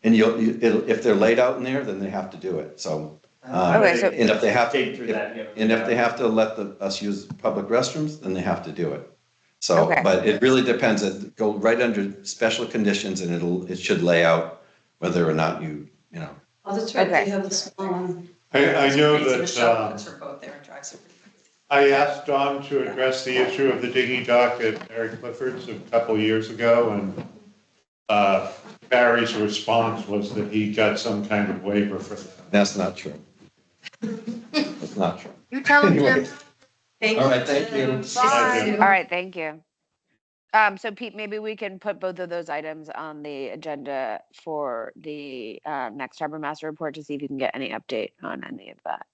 if they're laid out in there, then they have to do it, so. Okay, so- And if they have, Dig through that, and if they have to let us use public restrooms, then they have to do it. So, Okay. but it really depends, go right under special conditions, and it should lay out whether or not you know. Oh, that's right, Okay. they have the small one. I know It's in the that, shop, it's her boat there, it drives her. I asked Don to address the issue of the dinghy dock at Barry Clifford's a couple years ago, and Barry's response was that he got some kind of waiver for that. That's not true. That's not true. You tell them, Anyway. Jim. Thank All right, thank you. Bye. All right, thank you. So Pete, maybe we can put both of those items on the agenda for the next Harbor Master report to see if you can get any update on any of that.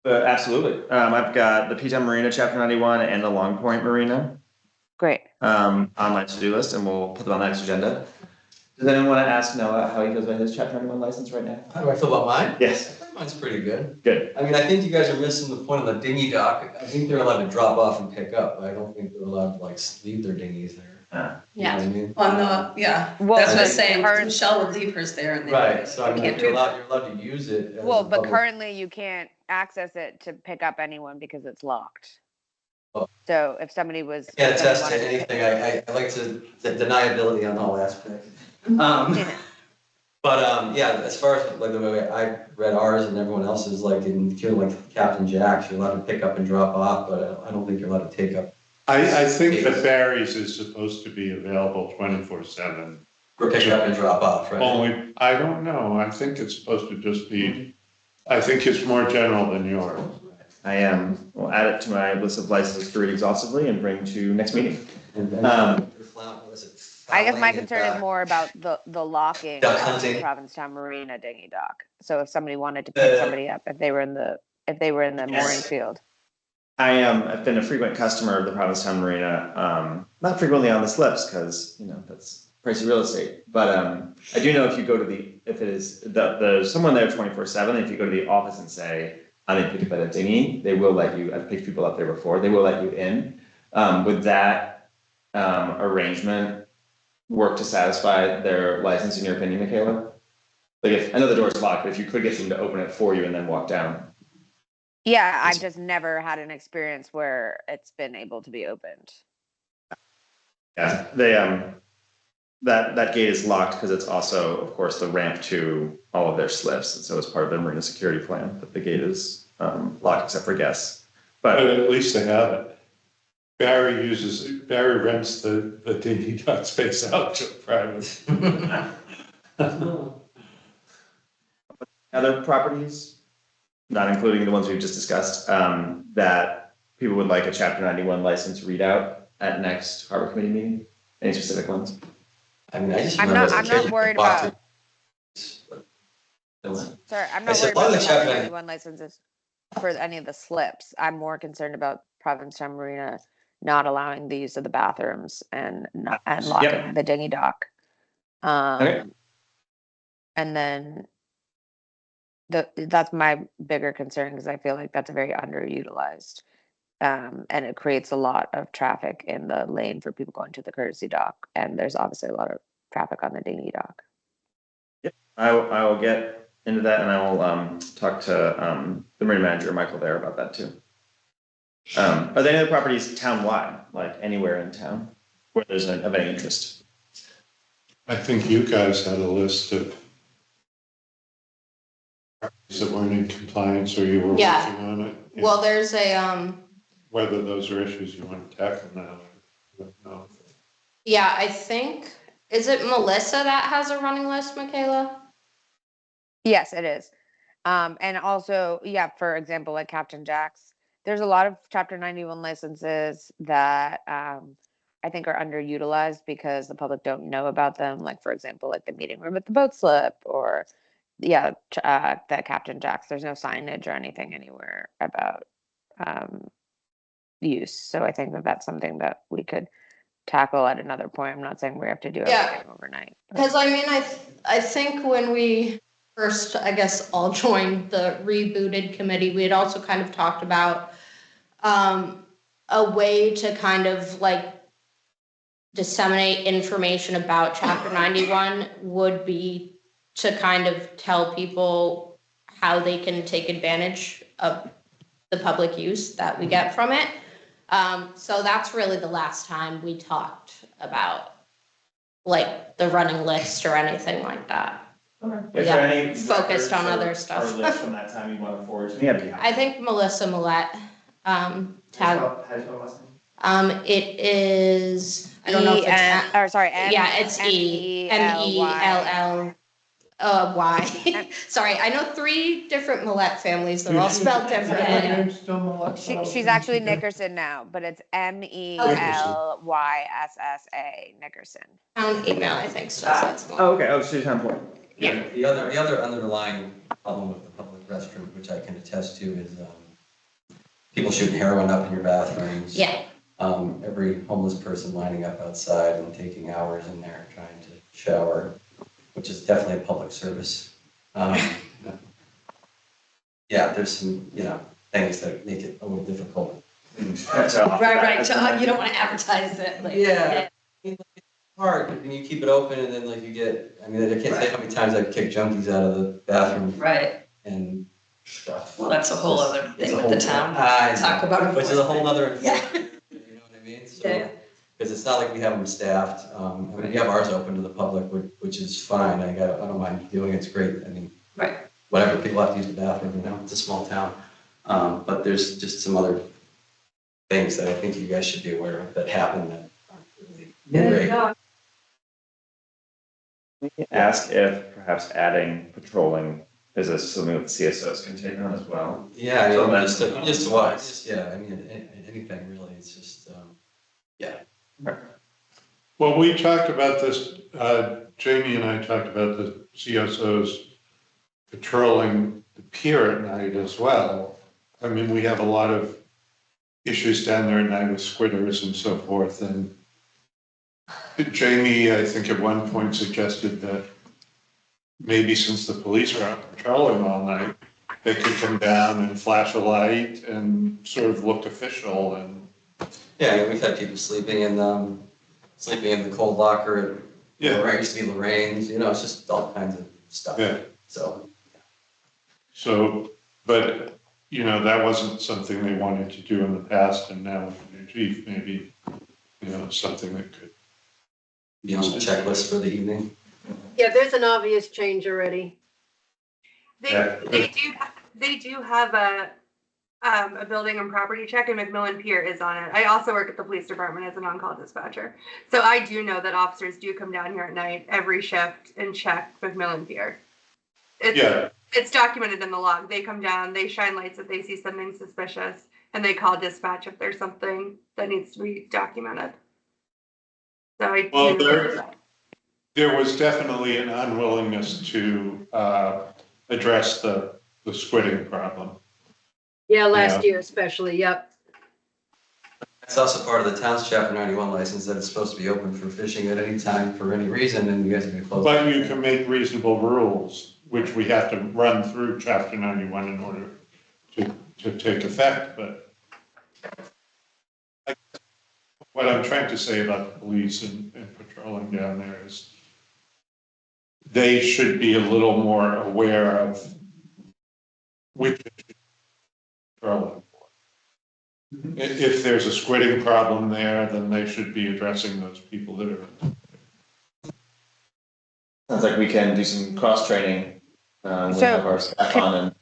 Absolutely. I've got the P-Town Marina, Chapter 91, and the Long Point Marina Great. on my to-do list, and we'll put them on the next agenda. Does anyone want to ask Noah how he feels about his Chapter 91 license right now? How do I feel about mine? Yes. Mine's pretty good. Good. I mean, I think you guys are missing the point of the dinghy dock. I think they're allowed to drop off and pick up, but I don't think they're allowed to like leave their dinghies there. You know Yeah, what I mean? on the, yeah, Well, that's what I'm the saying, current- Michelle would leave hers there and they. Right, so I they mean, can't you're do allowed to use it. as Well, a but public- currently you can't access it to pick up anyone because it's locked. Oh. So if somebody was. Can't if somebody attest to wanted anything. I like to, the deniability on all aspects. But yeah, as far as like the way I read ours and everyone else's, like in like Captain Jack's, you're allowed to pick up and drop off, but I don't think you're allowed to take up I think that Barry's is supposed to be available 24/7. or pick up and drop off, right? Only, I don't know, I think it's supposed to just be, I think it's more general than yours. I will add it to my list of licenses to read exhaustively and bring to next meeting. And what is it? I guess my Fouling concern and, is more about the locking Duck of the hunting. Provincetown Marina dinghy dock. So if somebody wanted to pick somebody up, if they were in the mooring Yes. field. I've been a frequent customer of the Provincetown Marina, not frequently on the slips because, that's pricey real estate. But I do know if you go to if it is, there's someone there 24/7, if you go to the office and say, I need to pick up at a dinghy, they will let you, I've picked people up there before, they will let you in. Would that arrangement work to satisfy their license, in your opinion, Michaela? Like I know the door's locked, but if you could get them to open it for you and then walk down. Yeah, I've just never had an experience where it's been able to be opened. Yeah, they that gate is locked because it's also, of course, the ramp to all of their slips, and so it's part of their marina security plan. But the gate is locked except for guests. But But at least they have it. Barry rents the dinghy dock space out to private. other properties, not including the ones we've just discussed, that people would like a Chapter 91 license readout at next Harbor Committee meeting. Any specific ones? I mean, I just I'm remember not- as a I'm not kid, worried walk about- through- Sorry, I'm I not said, worried a lot about of the the Chapter traffic- 91 licenses for any of the slips. I'm more concerned about Provincetown Marina not allowing the use of the bathrooms and locking the dinghy dock. Okay. And then that's my bigger concern because I feel like that's very underutilized. And it creates a lot of traffic in the lane for people going to the courtesy dock. And there's obviously a lot of traffic on the dinghy dock. I will get into that, and I will talk to the marina manager, Michael, there about that too. Are there any other properties town-wide, like anywhere in town, where there's of any interest? I think you guys had a list of properties that weren't in compliance or you were Yeah. working on it. Well, there's a, Whether those are issues you want to tackle now, I don't know. yeah, I think, is it Melissa that has a running list, Michaela? Yes, it is. And also, yeah, for example, like Captain Jack's, there's a lot of Chapter 91 licenses that I think are underutilized because the public don't know about them. Like, for example, like the meeting room at the boat slip or, yeah, the Captain Jack's. There's no signage or anything anywhere about use. So I think that that's something that we could tackle at another point. I'm not saying we have to do Yeah. everything overnight. but- Because I mean, I think when we first, I guess, all joined the rebooted committee, we had also kind of talked about a way to kind of like disseminate information about Chapter 91 would be to kind of tell people how they can take advantage of the public use that we get from it. So that's really the last time we talked about like the running list or anything like that. Is Yeah, there any focused on records other or stuff. lists from that time you want to forward to me? I'd be happy. I think Melissa Millette How do you tag. spell- how do you spell last name? It is, I don't know if it's, or sorry, yeah, it's MELLY. Y. Sorry, I know 3 different Millette families, they're all spelled differently. She's actually Nickerson now, but it's MELYSSA Nickerson. Town email, I think, so that's one. Oh, okay, oh, so you're town board. Yeah. The other underlying problem with the public restroom, which I can attest to, is people shooting heroin up in your bathrooms. Yeah, Every homeless person lining up outside and taking hours in there trying to shower, which is definitely a public service. Yeah, there's some, things that make it a little difficult. Right, so you don't want to advertise it, like. Yeah. It's hard, and you keep it open and then like you get, I can't say how many times I've kicked junkies out of the bathroom Right, and stuff. well, that's a whole other It's thing a with whole- the town, I know. talk about. Which is a whole nother. Yeah. You know what I mean? So, Yeah. because it's not like we have them staffed. We have ours open to the public, which is fine. I don't mind doing it. It's great. Right. Whatever, people have to use the bathroom, it's a small town. But there's just some other things that I think you guys should be aware of that happen that aren't really great. Ask if perhaps adding patrolling is something that the CSOs can take on as well. Yeah, So just that's- to watch. Yeah, anything really. It's just, yeah. Well, we talked about this, Jamie and I talked about the CSOs patrolling the pier at night as well. We have a lot of issues down there at night with squitters and so forth. And Jamie, I think at one point suggested that maybe since the police are out patrolling all night, they could come down and flash a light and sort of look official and. Yeah, we've had people sleeping in the cold locker at, where it used to be Lorraine's, it's just all kinds of stuff. Yeah. So, but, that wasn't something they wanted to do in the past, and now with the new chief, maybe, something that could. Be on the checklist for the evening. Yeah, there's an obvious change already. They do have a building and property check, and McMillan Pier is on it. I also work at the police department as an on-call dispatcher. So I do know that officers do come down here at night every shift and check McMillan Pier. It's documented in the log. They come down, they shine lights if they see something suspicious, and they call dispatch if there's something that needs to be documented. So I Well, do. there was definitely an unwillingness to address the squidding problem. Yeah, last Yeah. year especially, yep. It's also part of the town's chapter 91 license that it's supposed to be open for fishing at any time for any reason, and you guys can close. But you can make reasonable rules, which we have to run through chapter 91 in order to take effect, but what I'm trying to say about the police and patrolling down there is they should be a little more aware of which patrolling. If there's a squidding problem there, then they should be addressing those people that are. Sounds like we can do some cross-training, when we So, have our staff on and.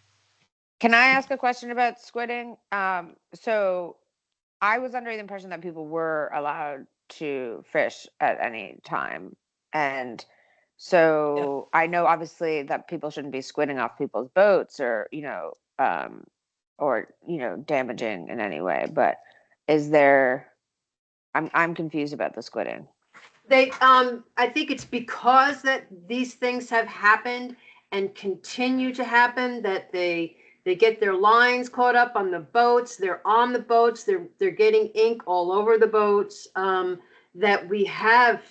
Can I ask a question about squidding? So I was under the impression that people were allowed to fish at any time. And so I know obviously that people shouldn't be squidding off people's boats or, damaging in any way, but is there, I'm confused about the squidding. They, I think it's because that these things have happened and continue to happen, that they get their lines caught up on the boats, they're on the boats, they're getting ink all over the boats, that we have,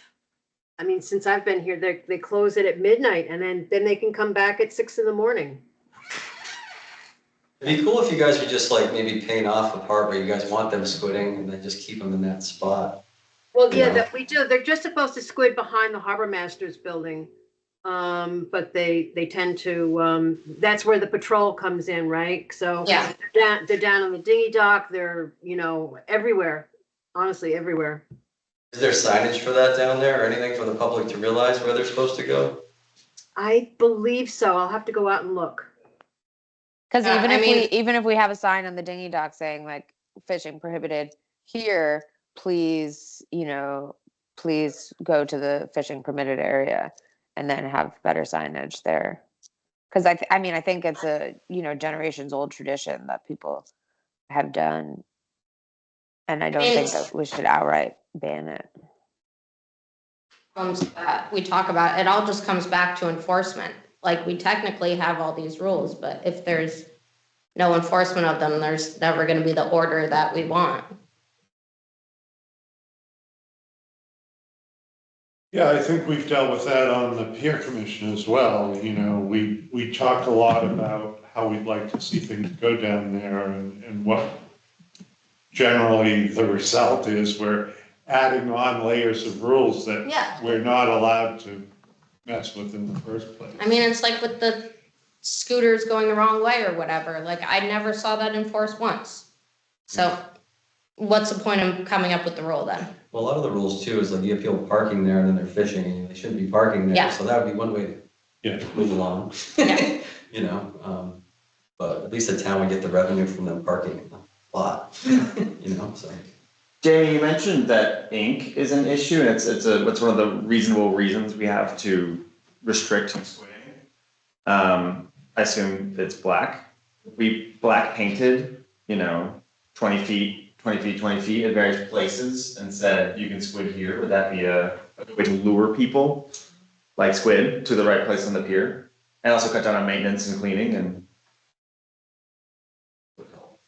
I mean, since I've been here, they close it at midnight and then they can come back at 6 in. It'd be cool if you guys would just like maybe paint off the part where you guys want them squidding and then just keep them in that spot. Well, yeah, Yeah. that we do. They're just supposed to squid behind the harbor master's building. But they tend to, that's where the patrol comes in, right? So Yeah. they're down on the dinghy dock. They're, everywhere, honestly, everywhere. Is there signage for that down there or anything for the public to realize where they're supposed to go? I believe so. I'll have to go out and look. Because Yeah, even if we have a sign on the dinghy dock saying like fishing prohibited here, please go to the fishing permitted area, and then have better signage there. Because I think it's a generations old tradition that people have done, and I don't think that we should outright ban it. We talk about, it all just comes back to enforcement. Like, we technically have all these rules, but if there's no enforcement of them, there's never going to be the order that we want. Yeah, I think we've dealt with that on the peer commission as well. We talk a lot about how we'd like to see things go down there and what generally the result is we're adding on layers of rules that Yeah. we're not allowed to mess with in the first place. I mean, it's like with the scooters going the wrong way or whatever. Like, I never saw that enforced once. So what's the point of coming up with the rule then? Well, a lot of the rules too is like you have people parking there and then they're fishing and they shouldn't be parking there. Yeah. So that would be one way to move along. Yeah. But at least the town would get the revenue from them parking a lot, so. Jamie, you mentioned that ink is an issue, and it's one of the reasonable reasons we have to restrict squidding. I assume it's black. We black painted, 20 feet at various places and said, you can squid here. Would that be a way to lure people, like squid, to the right place on the pier? And also cut down on maintenance and cleaning and.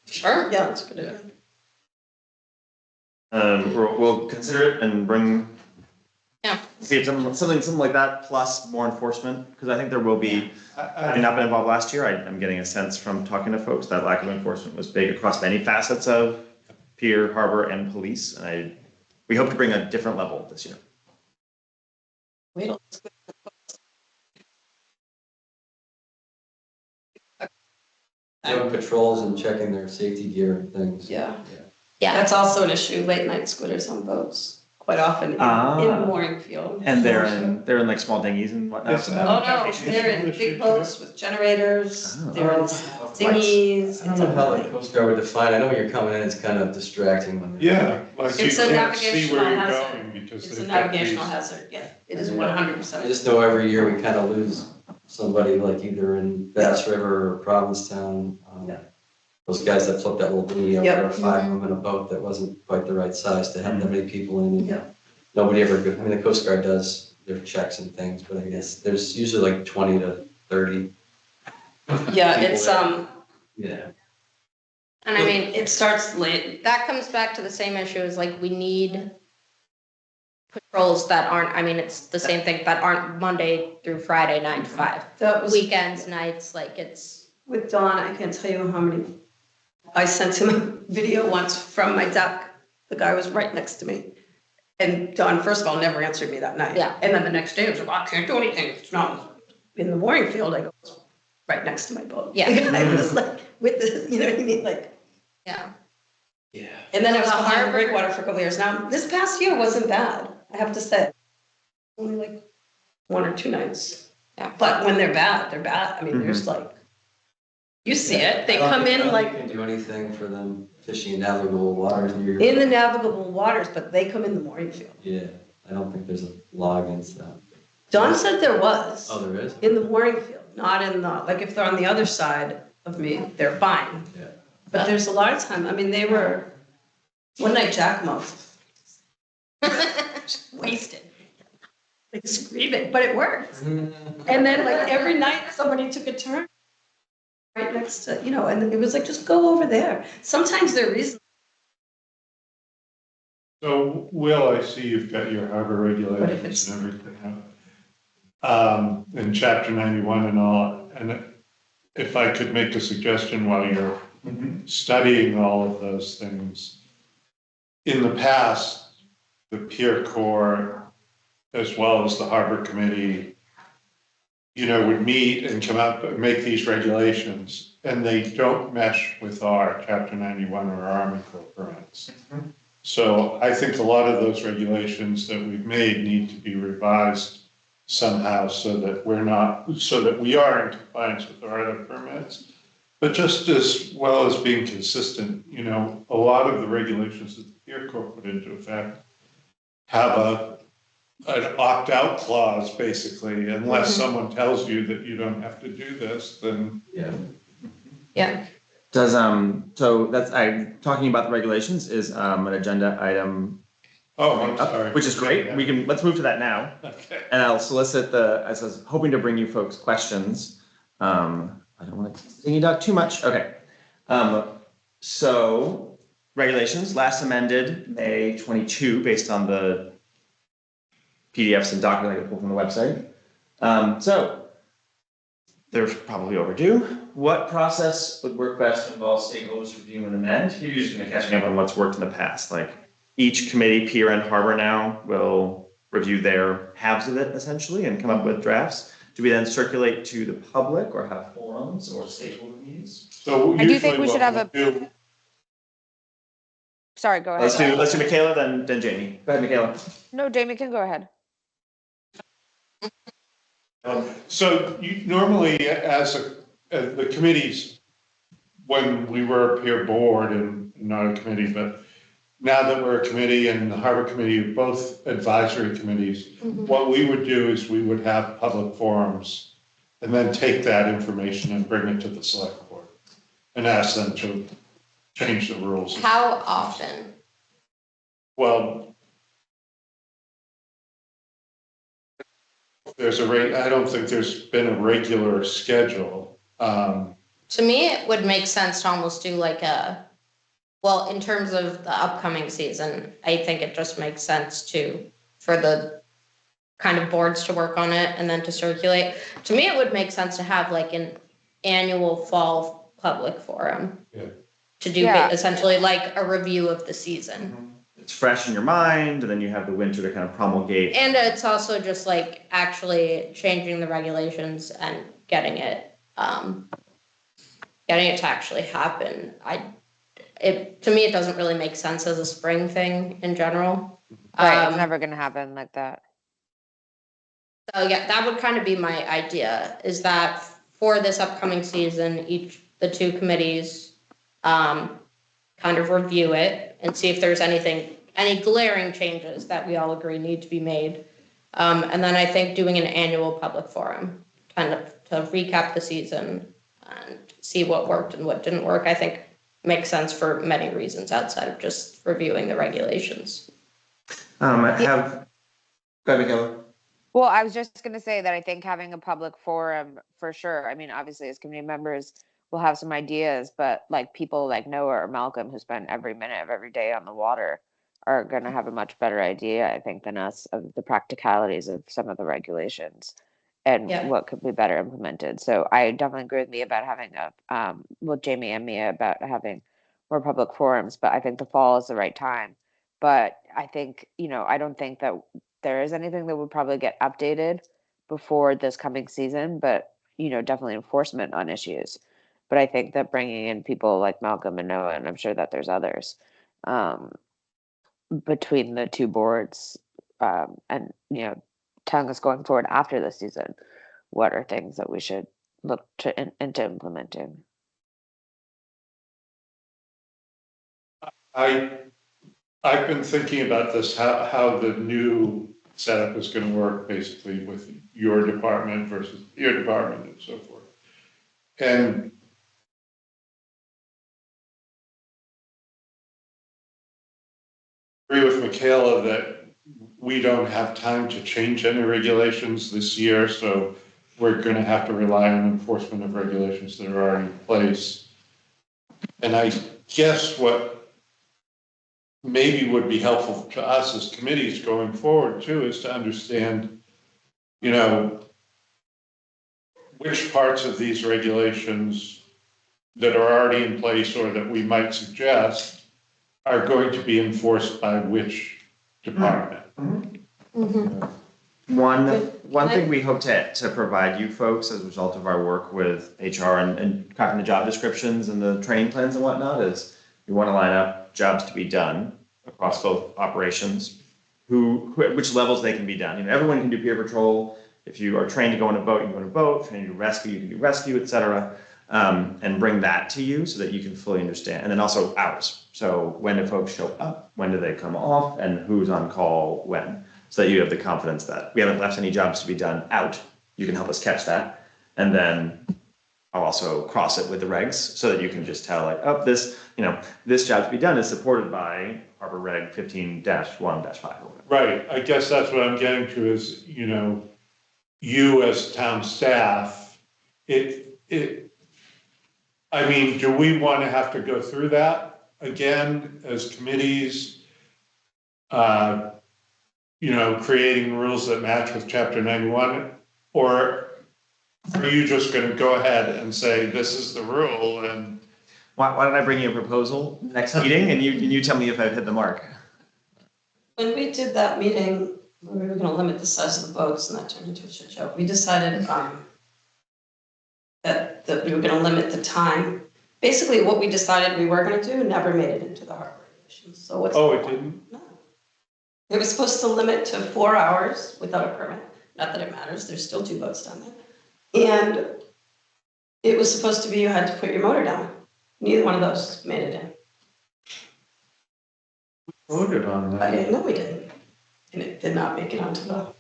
Sure. Yeah, that's good. We'll consider it and bring. Yeah. See if something like that plus more enforcement, because I think there will be. Having not been involved last year, I'm getting a sense from talking to folks that lack of enforcement was big across many facets of pier, harbor, and police, and we hope to bring a different level this year. We don't. Doing patrols and checking their safety gear and things. Yeah. Yeah. That's also an issue, late night squitters on boats, quite often in the mooring field. And they're in like small dinghies and whatnot. Yes, Oh, no, they're in big boats with generators, they're in dinghies. I don't know how the Coast Guard would define, I know when you're coming in, it's kind of distracting when. Yeah, like you It's a can't see where navigational you're hazard. going because It's a they've got navigational these. hazard, yeah, it is Yeah. 100%. I just know every year we kind of lose somebody like either in Bass River or Provincetown. Yeah. Those guys that flipped that little dinghy over, Yep. 5 of them in a boat that wasn't quite the right size to have that many people in. Yeah. nobody ever, I mean, the Coast Guard does their checks and things, but I guess there's usually like 20 to 30. Yeah, people it's, there. Yeah. And I mean, it starts late. that comes back to the same issue as like, we need patrols that aren't, I mean, it's the same thing, that aren't Monday through Friday, 9 to 5. That was Weekends, nights, like it's, with Dawn, I can't tell you how many, I sent him a video once from my deck. The guy was right next to me. And Dawn, first of all, never answered me that night. Yeah. And then the next day, I was like, well, I can't do anything. It's not in the mooring field. I go, it's right next to my boat. Yeah. The guy was like, with the, you know what I mean? Like, yeah. Yeah. and then I was The behind the harbor- breakwater for a couple years. Now, this past year wasn't bad, I have to say. Only like 1 or 2 nights. Yeah. But when they're bad, they're bad. I mean, there's like, you see it, they I don't come think- I in don't like think you can do anything for them fishing in navigable waters near. in the navigable waters, but they come in the mooring field. Yeah, I don't think there's a law against that. Don said there was. Oh, there is? In the mooring field, not in the, like if they're on the other side of me, they're fine. Yeah. But there's a lot of time, I mean, they were, one night Jack most wasted. Like screaming, but it worked. And then like every night somebody took a turn right next to, you know, and it was like, just go over there. Sometimes they're reasonable. So, Will, I see you've got your harbor regulations and everything out. In chapter 91 and all, and if I could make a suggestion while you're studying all of those things. In the past, the Pier Corps, as well as the Harbor Committee, you know, would meet and come up and make these regulations, and they don't mesh with our chapter 91 or our Army Corps permits. So I think a lot of those regulations that we've made need to be revised somehow so that we are in compliance with our other permits. But just as well as being consistent, you know, a lot of the regulations that the Pier Corps put into effect have an opt-out clause, basically, unless someone tells you that you don't have to do this, then. Yeah. Yeah. Does, so that's, talking about the regulations is, an agenda item. Oh, I'm sorry. Which is great. Let's move to that now. Okay. And I'll solicit as I was hoping to bring you folks questions. I don't want to sting you dog too much. Okay. So regulations last amended May 22 based on the PDFs and documents I could pull from the website. So they're probably overdue. What process would work best to involve stakeholders to review and amend? You're just going to catch me up on what's worked in the past. Like each committee, Pier and Harbor now will review their halves of it essentially and come up with drafts. Do we then circulate to the public or have forums or stakeholder meetings? So I do think usually we should what have we'll do- Sorry, go ahead. Let's do Michaela, then Jamie. Go ahead, Michaela. No, Jamie can go ahead. So you normally, as the committees, when we were a peer board and not a committee, but now that we're a committee and the Harbor Committee, both advisory committees, what we would do is we would have public forums and then take that information and bring it to the select board and ask them to change the rules. How often? Well, I don't think there's been a regular schedule. To me, it would make sense to almost do like well, in terms of the upcoming season, I think it just makes sense for the kind of boards to work on it and then to circulate. To me, it would make sense to have like an annual fall public forum. Yeah. To do Yeah. essentially like a review of the season. It's fresh in your mind, and then you have the winter to kind of promulgate. And it's also just like actually changing the regulations and getting it to actually happen. To me, it doesn't really make sense as a spring thing in general. Right, it's never gonna happen like that. So yeah, that would kind of be my idea, is that for this upcoming season, the two committees kind of review it and see if there's any glaring changes that we all agree need to be made. And then I think doing an annual public forum, kind of to recap the season and see what worked and what didn't work, I think makes sense for many reasons outside of just reviewing the regulations. Have Go ahead, Michaela. Well, I was just going to say that I think having a public forum for sure. I mean, obviously, as community members, we'll have some ideas, but like people like Noah or Malcolm who spend every minute of every day on the water are going to have a much better idea, I think, than us of the practicalities of some of the regulations and Yeah. what could be better implemented. So I definitely agree with me about having with Jamie and Mia about having more public forums, but I think the fall is the right time. But I think, I don't think that there is anything that would probably get updated before this coming season, but definitely enforcement on issues. But I think that bringing in people like Malcolm and Noah, and I'm sure that there's others, between the two boards, and telling us going forward after the season, what are things that we should look into implementing. I've been thinking about this, how the new setup is gonna work basically with your department versus your department and so forth. And agree with Michaela that we don't have time to change any regulations this year, so we're gonna have to rely on enforcement of regulations that are already in place. And I guess what maybe would be helpful to us as committees going forward too, is to understand, which parts of these regulations that are already in place or that we might suggest are going to be enforced by which department. One thing we hope to provide you folks as a result of our work with HR and crafting the job descriptions and the training plans and whatnot is we want to line up jobs to be done across both operations, at which levels they can be done. Everyone can do peer patrol. If you are trained to go on a boat, you can go on a boat. Trained to do rescue, you can do rescue, et cetera. And bring that to you so that you can fully understand. And then also hours. So when do folks show up? When do they come off? And who's on call when? So that you have the confidence that we haven't left any jobs to be done out. You can help us catch that. And then I'll also cross it with the regs so that you can just tell like, this job to be done is supported by Harbor Reg 15-1-5. Right, I guess that's what I'm getting to is, you as town staff, do we want to have to go through that again as committees? Creating rules that match with Chapter 91? Or are you just going to go ahead and say, this is the rule and? Why don't I bring you a proposal next meeting and you tell me if I've hit the mark? When we did that meeting, we were gonna limit the size of the boats and that turned into a shit show. We decided, that we were gonna limit the time. Basically, what we decided we were gonna do never made it into the harbor regulations, so what's? Oh, it didn't? No. It was supposed to limit to 4 hours without a permit. Not that it matters, there's still 2 boats down there. And it was supposed to be you had to put your motor down. Neither one of those made it in. Voted on that. No, we didn't. And it did not make it onto the.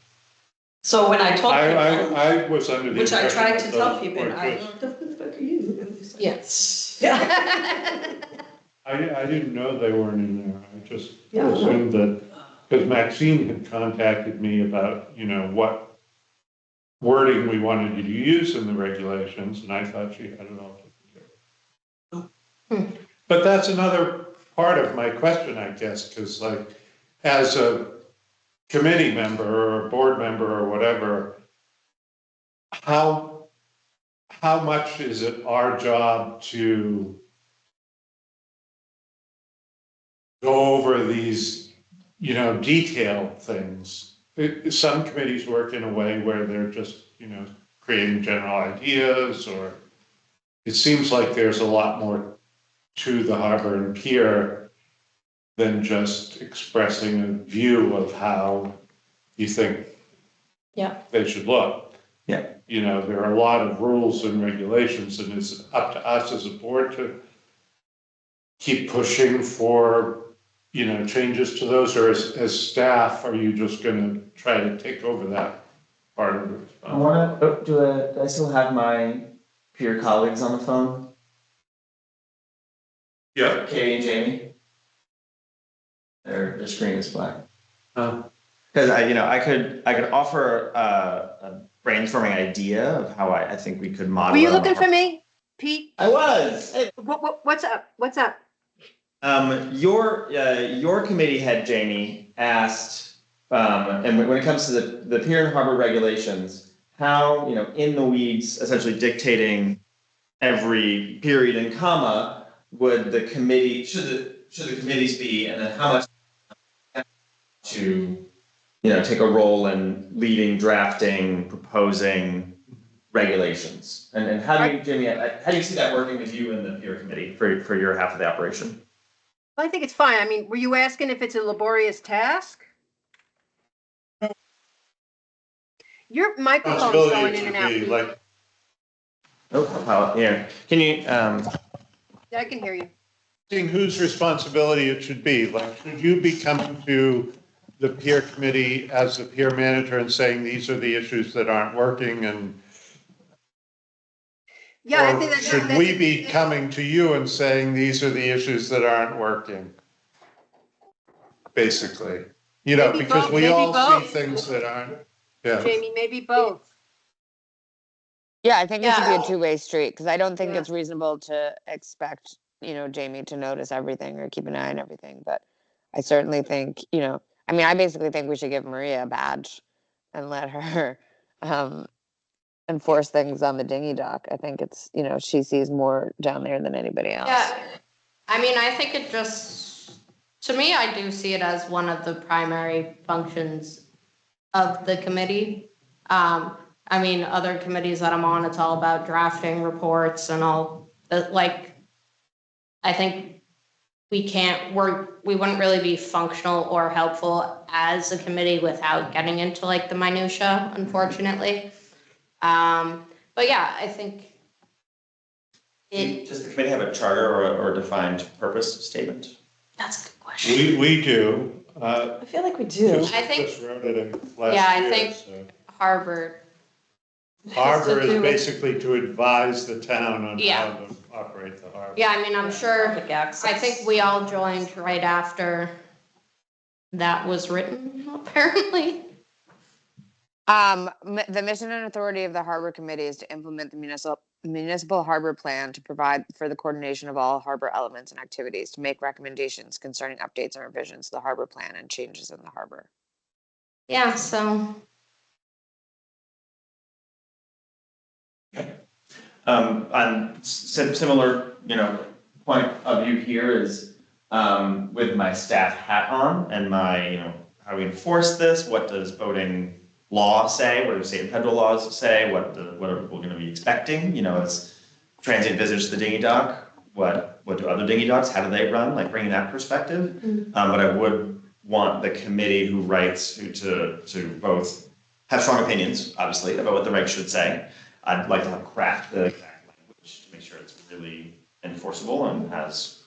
So when I told people. I was under the. Which I impression tried to that tell those people, were and just- what the fuck are you? And it's like, Yes. Yeah. I didn't know they weren't in there. I just Yeah, no. assumed that, because Maxine had contacted me about, what wording we wanted you to use in the regulations, and I thought she had it all taken care of. But that's another part of my question, I guess, because as a committee member or a board member or whatever, how much is it our job to go over these, detailed things? Some committees work in a way where they're just, creating general ideas, or it seems like there's a lot more to the harbor and pier than just expressing a view of how you think they should look. Yeah. There are a lot of rules and regulations, and it's up to us as a board to keep pushing for, changes to those, or as staff, are you just gonna try to take over that part of it? Do I still have my peer colleagues on the phone? Yeah. Katie and Jamie? Their screen is black. Because I could offer a brainstorming idea of how I think we could model. Were you it on the looking for harbor. me, Pete? I was. What's up? What's up? Your committee head, Jamie, asked, and when it comes to the pier and harbor regulations, how, in the weeds, essentially dictating every period and comma, would the committee, should the committees be, and then how much to, take a role in leading, drafting, proposing regulations? And how do you, Jamie, how do you see that working with you and the pier committee for your half of the operation? I think it's fine. I mean, were you asking if it's a laborious task? Your microphone's Responsibility going it in and should out. be, Pete. like, Oh, yeah. Can you, I can hear you. whose responsibility it should be. Like, should you be coming to the peer committee as the peer manager and saying, these are the issues that aren't working, and Yeah, I or think should we be coming to you and saying, these are the issues that aren't working? Basically, Maybe because both, we maybe all see both. things that aren't, yeah. Jamie, maybe both. Yeah, I think it should be a Yeah. two-way street because I don't think Yeah. it's reasonable to expect, Jamie to notice everything or keep an eye on everything. But I certainly think, I mean, I basically think we should give Maria a badge and let her enforce things on the dinghy dock. I think it's, she sees more down there than anybody else. Yeah, I mean, I think it just, to me, I do see it as one of the primary functions of the committee. I mean, other committees that I'm on, it's all about drafting reports and all, like, I think we wouldn't really be functional or helpful as a committee without getting into like the minutia, unfortunately. But yeah, I think does the committee have a charter or a defined purpose statement? that's a good question. We do. I feel like we do. I think- Just wrote it in last Yeah, I year, think- so. Harvard. Harbor Has to do is with- basically to advise the town on Yeah. how to operate the harbor. Yeah, I mean, I'm sure, Public access. I think we all joined right after that was written, apparently. The mission and authority of the Harbor Committee is to implement the municipal harbor plan to provide for the coordination of all harbor elements and activities, to make recommendations concerning updates and revisions to the harbor plan and changes in the harbor. Yeah, so, On similar, point of view here is, with my staff hat on and my, how we enforce this, what does voting law say, what do state and federal laws say, what are we gonna be expecting, as transient visitors to the dinghy dock, what do other dinghy docks, how do they run, like bringing that perspective. But I would want the committee who writes, to both have strong opinions, obviously, about what the regs should say. I'd like to have craft the exact language to make sure it's really enforceable and has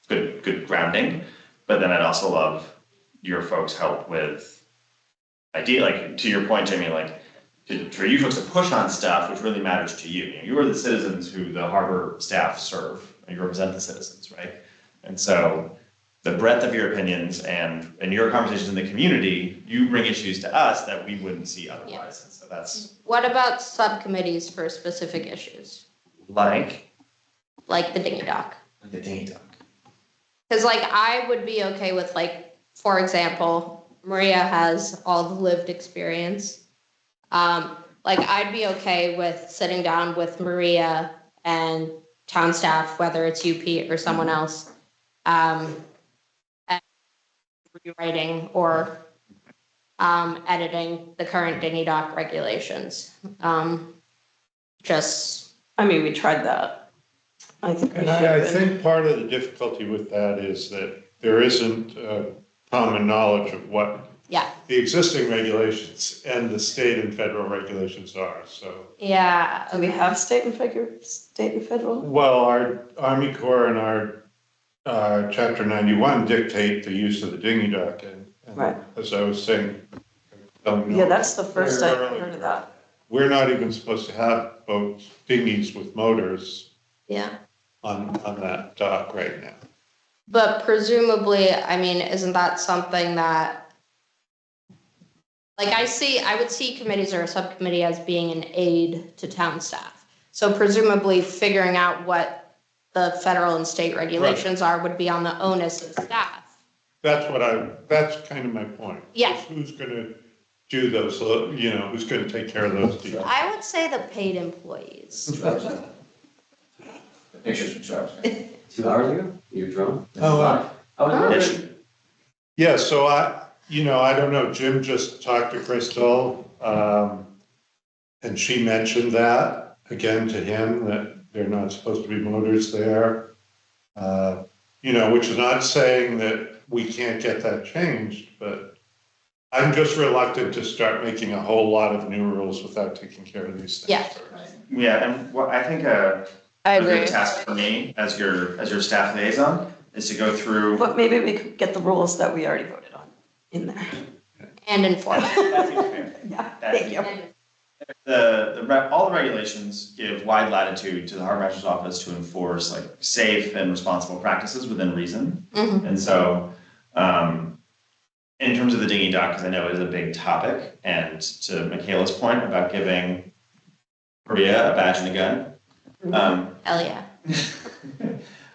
good grounding. But then I'd also love your folks' help with idea, like to your point, Jamie, like for you folks to push on stuff which really matters to you. You are the citizens who the harbor staff serve, and you represent the citizens, right? And so the breadth of your opinions and your conversations in the community, you bring issues to us that we wouldn't see otherwise. And so that's what about subcommittees for specific issues, like like the dinghy dock? the dinghy dock. Because like I would be okay with like, for example, Maria has all the lived experience. Like I'd be okay with sitting down with Maria and town staff, whether it's you, Pete, or someone else, and rewriting or editing the current dinghy dock regulations. Just, I mean, we tried that. I think we And should I have been. think part of the difficulty with that is that there isn't common knowledge of what yeah, the existing regulations and the state and federal regulations are, so. yeah. Do we have state and federal? Well, our Army Corps and our Chapter 91 dictate the use of the dinghy dock, and Right. as I was saying. Yeah, that's the first I earlier, heard of that. We're not even supposed to have boats, dinghies with motors Yeah. on that dock right now. But presumably, I mean, isn't that something that Like I would see committees or a subcommittee as being an aid to town staff. So presumably figuring out what the federal and state regulations are would be on the onus of staff. That's kind of my point. Yeah. Who's gonna do those, who's gonna take care of those deals? I would say the paid employees. Pictures from Sharps. 2 hours ago, your drone? Oh, wow. I was wondering. Yeah, so I don't know, Jim just talked to Crystal, and she mentioned that again to him, that they're not supposed to be motors there. Which is not saying that we can't get that changed, but I'm just reluctant to start making a whole lot of new rules without taking care of these things Yeah. first. Yeah, and what I think I a agree. good task for me as your staff liaison is to go through. But maybe we could get the rules that we already voted on in there. And enforce. That seems fair. Yeah, That thank seems you. fair. All the regulations give wide latitude to the harbor master's office to enforce like safe and responsible practices within reason. Mhm. And so, in terms of the dinghy dock, because I know it is a big topic, and to Michaela's point about giving Maria a badge and a gun, Hell yeah.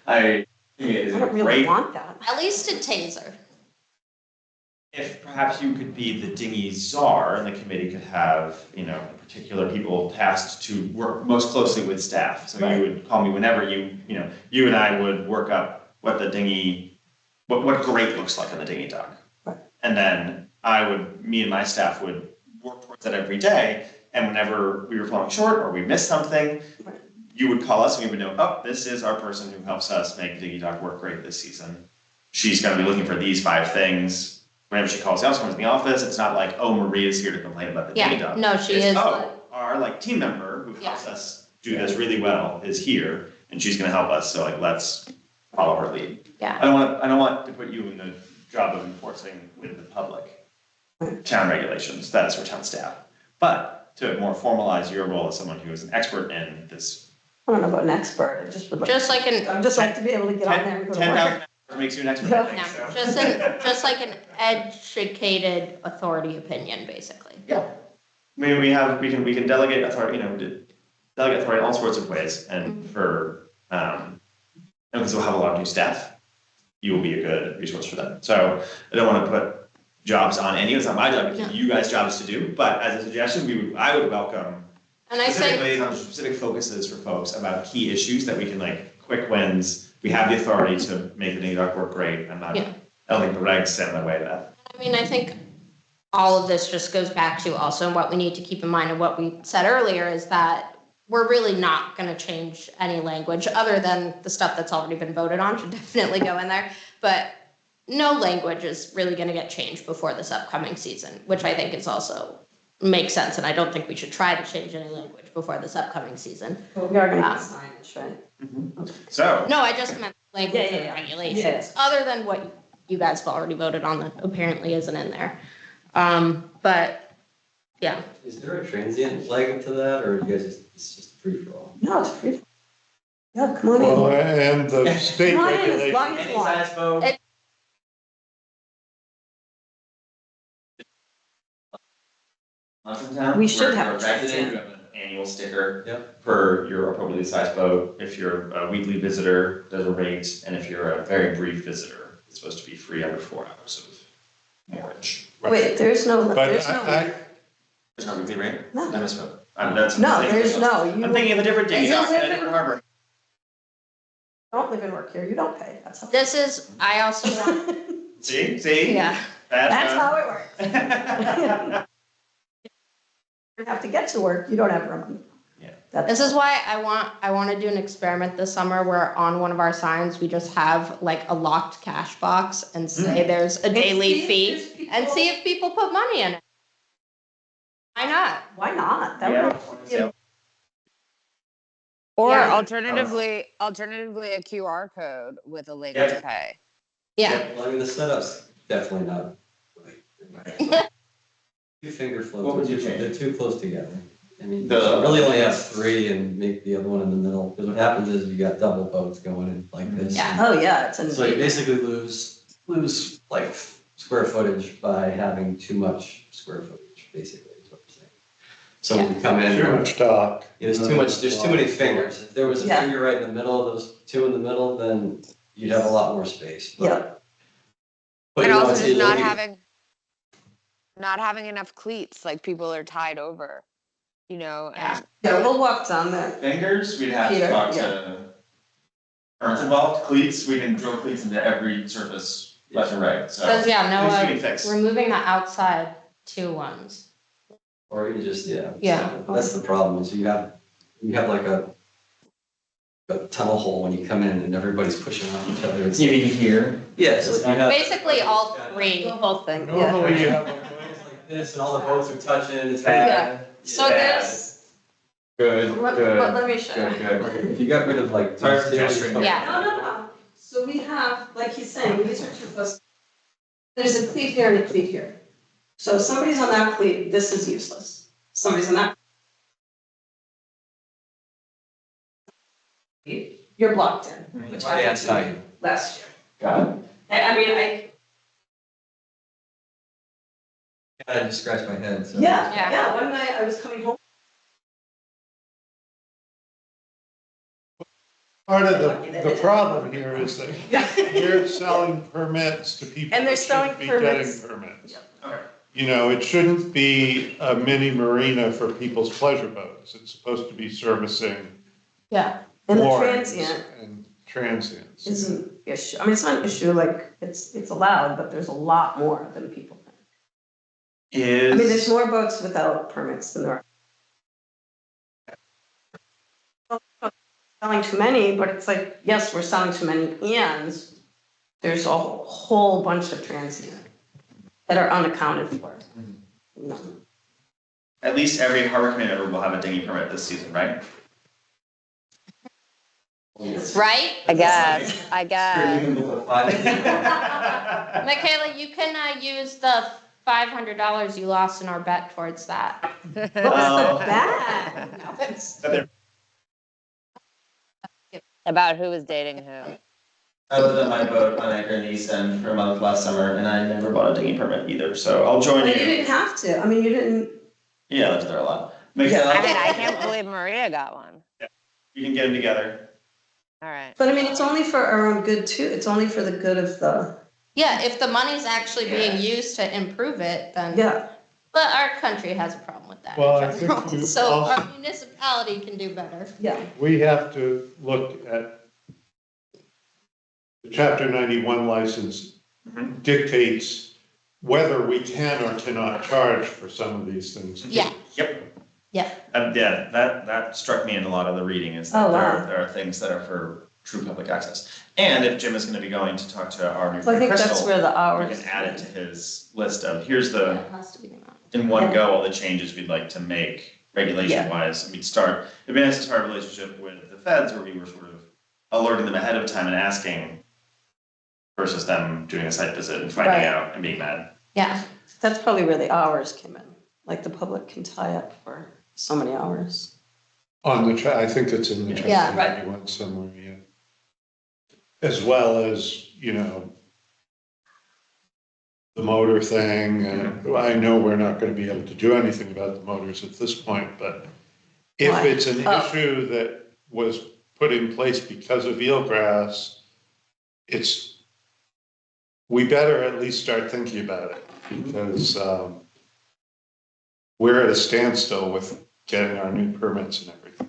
I think it is I a don't really great. want that. At least a taser. If perhaps you could be the dinghy czar and the committee could have, particular people tasked to work most closely with staff. So you would call me whenever you and I would work up what the dinghy, what great looks like on the dinghy dock. Right. And then me and my staff would work towards that every day. And whenever we were falling short or we missed something, Right. you would call us and we would know, oh, this is our person who helps us make the dinghy dock work great this season. She's gonna be looking for these 5 things. Whenever she calls out, comes in the office, it's not like, oh, Maria's here to complain about the dinghy Yeah, dock. no, she It's, is. oh, our team member who helps us do this really well is here, and she's gonna help us, so let's follow her lead. Yeah. I don't want to put you in the job of enforcing with the public town regulations, that is for town staff. But to more formalize your role as someone who is an expert in this. I don't know about an expert, I just would like. Just like I'd just like to be able to get on there and go to work. 10,000 hours makes you an expert, I think, No, so. just like an educated authority opinion, basically. Yeah. I mean, we can delegate authority, delegate authority in all sorts of ways, and and because we'll have a lot of new staff, you will be a good resource for them. So I don't want to put jobs on any, it's not my job to give you guys jobs to do, but as a suggestion, I would welcome And I specific think, liaisons, specific focuses for folks about key issues that we can quick wins. We have the authority to make the dinghy dock work great. I don't think the regs stand in the way of that. I think all of this just goes back to also what we need to keep in mind, and what we said earlier is that we're really not going to change any language other than the stuff that's already been voted on should definitely go in there. But no language is really going to get changed before this upcoming season, which I think is also makes sense. And I don't think we should try to change any language before this upcoming season. Well, we are gonna have signage, right? So. No, I just meant language Yeah. and regulations, other than what you guys have already voted on that apparently isn't in there. But yeah. Is there a transient leg to that, or you guys it's just free for all? No, it's free. Yeah, come on Well, in. and the state Come on in as regulation. long as you want. Size boat. It- We should have a resident, you have an annual sticker for your appropriately sized boat. If you're a weekly visitor, there's a rate, and if you're a very brief visitor, it's supposed to be free under 4 hours of moorage. Wait, there's no. But There's no. There's no weekly rate? No. I misspoke. That's. No, there's no. I'm You thinking of a different dinghy This dock is and a a different harbor. don't live and work here. You don't pay. That's how. This is, I also want, See? yeah. That's how it works. You have to get to work. You don't have room. Yeah. This is why I want to do an experiment this summer where on one of our signs, we just have a locked cash box and say there's a daily fee and see if people put money in it. Why not? Why not? That Yeah. would. Yeah. Or Yeah. alternatively, a QR code with a link to pay. Yeah. Well, I mean, the setup's definitely not right. 2 finger floats. What would you They're change? too close together. I mean, The- you really only have 3 and make the other one in the middle, because what happens is you got double boats going in like this. Yeah. Oh, yeah, it's So you an. basically lose square footage by having too much square footage. basically, is what you're saying. So when you come in. Too much dock. Yeah, there's too many fingers. If there was a Yeah. finger right in the middle, those two in the middle, then you'd have a lot more space. But- Yeah. But And you know, also it's just not illegal. having enough cleats, like people are tied over, you know, Yeah. and Yeah, we'll walk down there. Fingers, we'd have to Peter, talk yeah. to firms involved. Cleats, we can drill cleats into every surface left and right, so. Because, yeah, things we can no, fix. removing the outside two ones. Or you just, yeah. Yeah. So that's the problem, is you have like a tunnel hole when you come in and everybody's pushing on each other. It's You mean here? Yeah, so you have. Basically, all three. The whole thing, yeah. Normally you have, It's like this and all the boats are touching, it's Yeah. So there's, Good, But good, let me show you. good. If you got rid of like. Sorry for these two, gesturing. Yeah. No. So we have, like he's saying, these are two posts. There's a cleat here and a cleat here. So if somebody's on that cleat, this is useless. Somebody's on that. You're blocked in, which Why happened to outside? me last year. Got it. I mean, I just scratched my head, so. yeah, one night I was coming home. part of the problem here is that we're selling permits to people And they're that selling shouldn't be getting permits. permits. Okay. You know, it shouldn't be a mini marina for people's pleasure boats. It's supposed to be servicing yeah, And the moorings transient and transients. isn't an issue. I mean, it's not an issue, like, it's allowed, but there's a lot more than people think. I mean, there's more boats without permits than there are. Selling too many, but it's like, yes, we're selling too many, and there's a whole bunch of transient that are unaccounted for. No. At least every harbor committee member will have a dinghy permit this season, right? right? I guess. Michaela, you can use the $500 you lost in our bet towards that. What was the bet? No, it's- About who was dating who. I lived on my boat on Anchor in the East End for a month last summer, and I never bought a dinghy permit either, so I'll join Well, you you. didn't have to, I mean, you didn't, Yeah, I lived there a lot. I mean, Michaela, I can't believe Maria got one. you can get them together. All right. but I mean, it's only for our own good too, it's only for the good of the, Yeah, if the money's actually being used to improve it, then. yeah. But our country has a problem with that Well, I in think general, you so also- our municipality can do better. Yeah, We have to look at the Chapter 91 license Mhm. dictates whether we can or cannot charge for some of these things. Yeah. Yep. Yeah. Yeah, that struck me in a lot of the reading, is Oh, that wow. there are things that are for true public access. And if Jim is gonna be going to talk to our new so I friend think that's Crystal, where the we hours. can add it to his list of, here's Yeah, the, it has to be the amount. in one Yeah. go, all the changes we'd like to make regulation wise. It'd be nice to start a relationship with the feds where we were sort of alerting them ahead of time and asking versus them doing a site visit and finding Right. out and being mad. Yeah, That's probably where the hours came in, like the public can tie up for so many hours. On the, I think it's in the Yeah, Chapter right. 91 somewhere, yeah. As well as, you know, the motor thing, and I know we're not gonna be able to do anything about the motors at this point, but if Why? it's an Oh. issue that was put in place because of eelgrass, we better at least start thinking about it, because, we're at a standstill with getting our new permits and everything.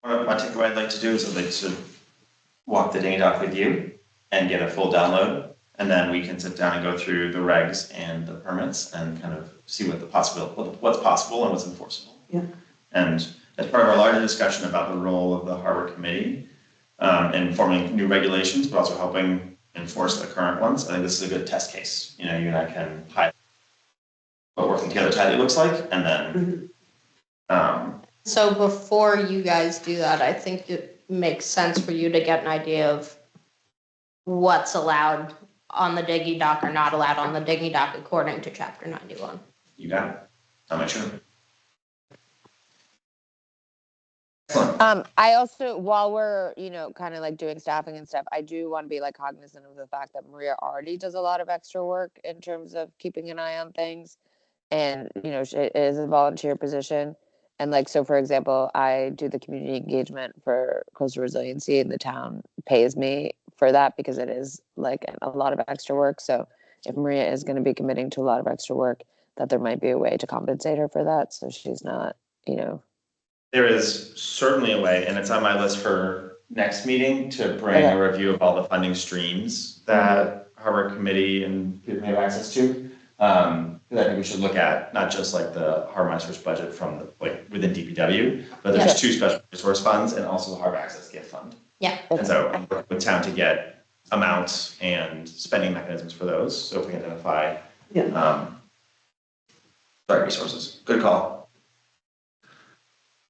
My takeaway I'd like to do is I'd like to walk the dinghy dock with you and get a full download. And then we can sit down and go through the regs and the permits and kind of see what's possible and what's enforceable. Yeah. And as part of our larger discussion about the role of the harbor committee in forming new regulations, but also helping enforce the current ones, I think this is a good test case. You know, you and I can highlight what working together tightly looks like, and then so before you guys do that, I think it makes sense for you to get an idea of what's allowed on the dinghy dock or not allowed on the dinghy dock according to Chapter 91. you got it. I'll make sure. I also, while we're, kind of like doing staffing and stuff, I do want to be like cognizant of the fact that Maria already does a lot of extra work in terms of keeping an eye on things. And, she is a volunteer position. And like, so for example, I do the community engagement for coastal resiliency, and the town pays me for that because it is like a lot of extra work. So if Maria is going to be committing to a lot of extra work, that there might be a way to compensate her for that. So she's not, There is certainly a way, and it's on my list for next meeting, to bring a review of all the funding streams that Harbor Committee and people have access to. That I think we should look at, not just like the Harbor Master's budget from within DPW, but there's two special resource funds and also the Harbor Access Gift Fund. Yeah. And so I'm working with town to get amounts and spending mechanisms for those. So if we identify resources. Good call.